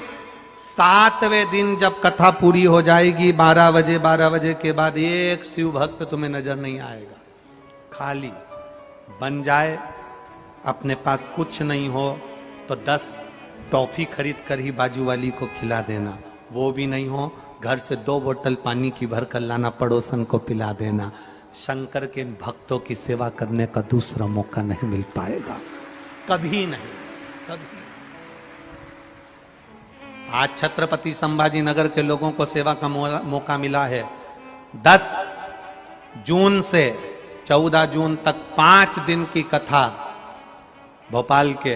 S1: 7वें दिन जब कथा पूरी हो जाएगी 12 बजे के बाद एक शिव भक्त तुम्हें नजर नहीं आएगा। खाली बन जाए, अपने पास कुछ नहीं हो तो 10 टॉफी खरीद कर ही बाजू वाली को खिला देना। वो भी नहीं हो, घर से 2 बोतल पानी की भर कर लाना, पड़ोसन को पिला देना। शंकर के इन भक्तों की सेवा करने का दूसरा मौका नहीं मिल पाएगा, कभी नहीं, कभी। आज छत्रपति संभाजी नगर के लोगों को सेवा का मौका मिला है। 10 जून से 14 जून तक 5 दिन की कथा भोपाल के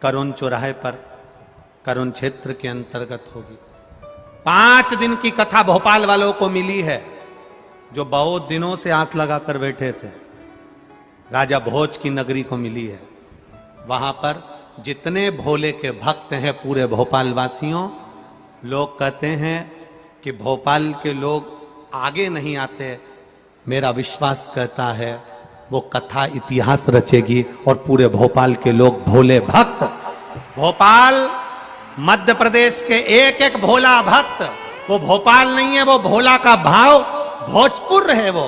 S1: करुण चौराहे पर, करुण क्षेत्र के अंतर्गत होगी। 5 दिन की कथा भोपाल वालों को मिली है, जो बहुत दिनों से आस लगाकर बैठे थे। राजा भोज की नगरी को मिली है। वहां पर जितने भोले के भक्त हैं पूरे भोपाल वासियों, लोग कहते हैं कि भोपाल के लोग आगे नहीं आते। मेरा विश्वास कहता है वो कथा इतिहास रचेगी और पूरे भोपाल के लोग भोले भक्त, भोपाल मध्य प्रदेश के एक एक भोला भक्त, वो भोपाल नहीं है, वो भोला का भाव भोजपुर है, वो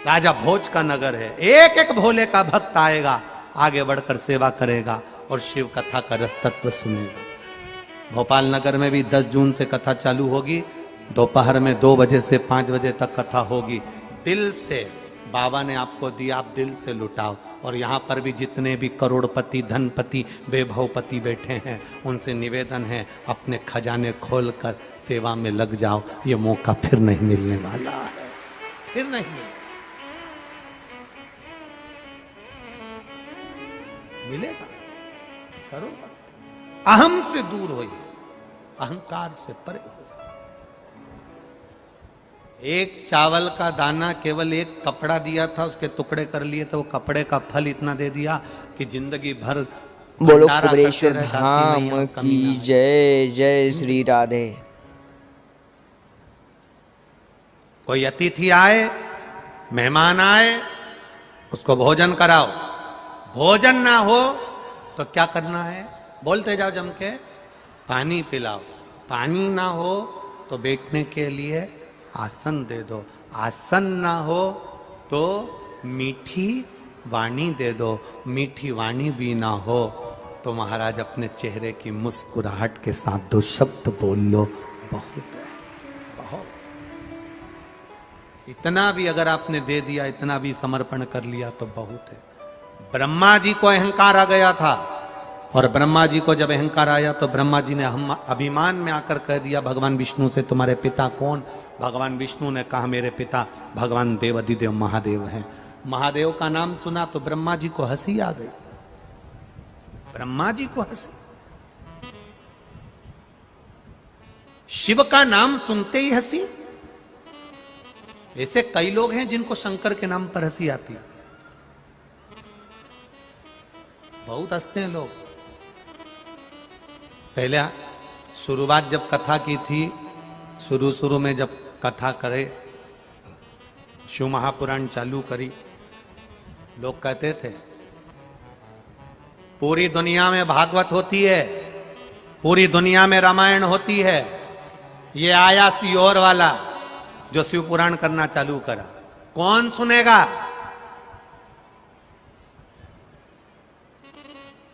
S1: राजा भोज का नगर है। एक एक भोले का भक्त आएगा, आगे बढ़कर सेवा करेगा और शिव कथा का रस तत्व सुनेगा। भोपाल नगर में भी 10 जून से कथा चालू होगी। दोपहर में 2 बजे से 5 बजे तक कथा होगी। दिल से बाबा ने आपको दिया, आप दिल से लुटाओ। और यहाँ पर भी जितने भी करोड़पति, धनपति, वैभवपति बैठे हैं, उनसे निवेदन है अपने खजाने खोलकर सेवा में लग जाओ। ये मौका फिर नहीं मिलने वाला है, फिर नहीं मिलेगा। करो, अहम से दूर होइए, अहंकार से परे हो। एक चावल का दाना केवल एक कपड़ा दिया था, उसके टुकड़े कर लिए तो वो कपड़े का फल इतना दे दिया कि जिंदगी भर
S4: बोलो कुबेरेश्वर धाम की जय। जय श्री राधे।
S1: कोई अतिथि आए, मेहमान आए, उसको भोजन कराओ। भोजन ना हो तो क्या करना है, बोलते जाओ जम के, पानी पिलाओ। पानी ना हो तो बैठने के लिए आसन दे दो। आसन ना हो तो मीठी वाणी दे दो। मीठी वाणी भी ना हो तो महाराज अपने चेहरे की मुस्कुराहट के साथ 2 शब्द बोल लो, बहुत है, बहुत। इतना भी अगर आपने दे दिया, इतना भी समर्पण कर लिया तो बहुत है। ब्रह्मा जी को अहंकार आ गया था, और ब्रह्मा जी को जब अहंकार आया तो ब्रह्मा जी ने हम अभिमान में आकर कह दिया भगवान विष्णु से, तुम्हारे पिता कौन? भगवान विष्णु ने कहा मेरे पिता भगवान देवाधिदेव महादेव हैं। महादेव का नाम सुना तो ब्रह्मा जी को हंसी आ गई। ब्रह्मा जी को हंसी। शिव का नाम सुनते ही हंसी। ऐसे कई लोग हैं जिनको शंकर के नाम पर हंसी आती है। बहुत हंसते हैं लोग। पहले शुरुआत जब कथा की थी, शुरू में जब कथा करे, शिव महापुराण चालू करी, लोग कहते थे पूरी दुनिया में भागवत होती है, पूरी दुनिया में रामायण होती है, ये आया सियोर वाला जो शिव पुराण करना चालू करा, कौन सुनेगा?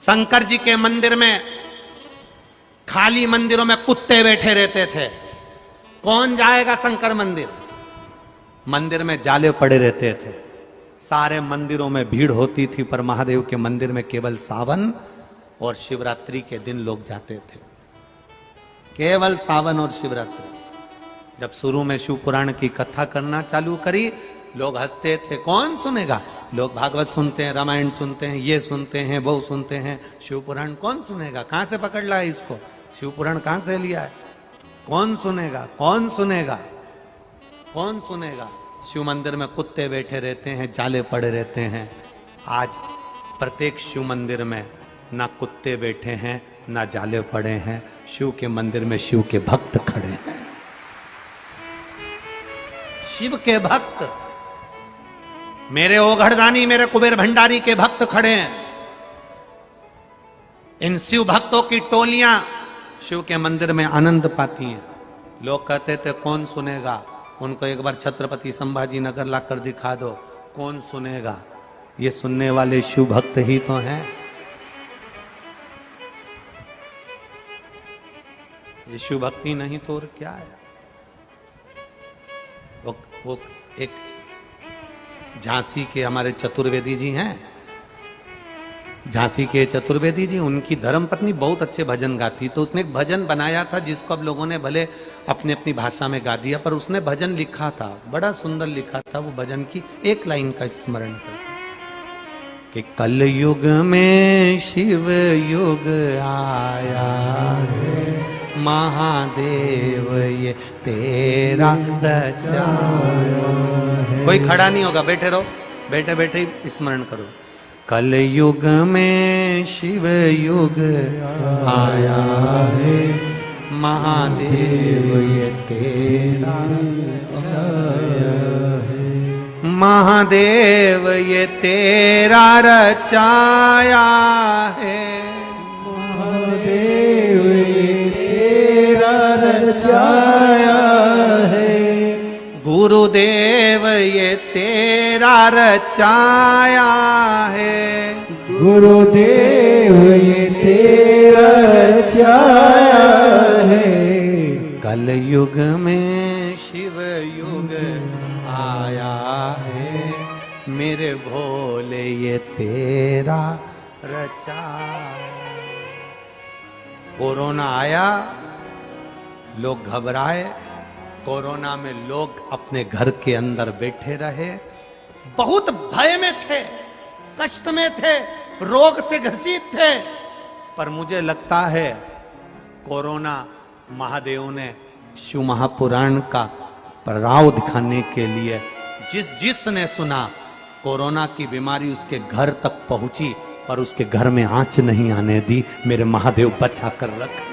S1: शंकर जी के मंदिर में, खाली मंदिरों में कुत्ते बैठे रहते थे, कौन जाएगा शंकर मंदिर? मंदिर में जाले पड़े रहते थे। सारे मंदिरों में भीड़ होती थी, पर महादेव के मंदिर में केवल सावन और शिवरात्रि के दिन लोग जाते थे। केवल सावन और शिवरात्रि। जब शुरू में शिव पुराण की कथा करना चालू करी, लोग हंसते थे, कौन सुनेगा? लोग भागवत सुनते हैं, रामायण सुनते हैं, ये सुनते हैं, वो सुनते हैं, शिव पुराण कौन सुनेगा? कहां से पकड़ लाया इसको? शिव पुराण कहां से लिया है? कौन सुनेगा? कौन सुनेगा? कौन सुनेगा? शिव मंदिर में कुत्ते बैठे रहते हैं, जाले पड़े रहते हैं। आज प्रत्येक शिव मंदिर में ना कुत्ते बैठे हैं, ना जाले पड़े हैं। शिव के मंदिर में शिव के भक्त खड़े हैं। शिव के भक्त, मेरे ओघड़दानी, मेरे कुबेर भंडारी के भक्त खड़े हैं। इन शिव भक्तों की टोलियां शिव के मंदिर में आनंद पाती हैं। लोग कहते थे कौन सुनेगा? उनको एक बार छत्रपति संभाजी नगर लाकर दिखा दो, कौन सुनेगा? ये सुनने वाले शिव भक्त ही तो हैं। यीशु भक्ति नहीं तो और क्या है। वो एक झांसी के हमारे चतुर्वेदी जी हैं, झांसी के चतुर्वेदी जी, उनकी धर्मपत्नी बहुत अच्छे भजन गाती, तो उसने एक भजन बनाया था जिसको अब लोगों ने भले अपनी अपनी भाषा में गा दिया, पर उसने भजन लिखा था, बड़ा सुंदर लिखा था। वो भजन की एक लाइन का स्मरण करते कि कल युग में शिव युग आया है, महादेव ये तेरा रचाया है। कोई खड़ा नहीं होगा, बैठे रहो, बैठे बैठे ही स्मरण करो। कल युग में शिव युग आया है, महादेव ये तेरा रचाया है, महादेव ये तेरा रचाया है,
S3: महादेव ये तेरा रचाया है,
S1: गुरुदेव ये तेरा रचाया है,
S3: गुरुदेव ये तेरा रचाया है,
S1: कल युग में शिव युग आया है, मेरे भोले ये तेरा रचाया। कोरोना आया, लोग घबराए, कोरोना में लोग अपने घर के अंदर बैठे रहे, बहुत भय में थे, कष्ट में थे, रोग से ग्रसित थे। पर मुझे लगता है कोरोना महादेव ने शिव महापुराण का प्रभाव दिखाने के लिए जिसने सुना, कोरोना की बीमारी उसके घर तक पहुंची, पर उसके घर में आंच नहीं आने दी। मेरे महादेव बचा कर रखे।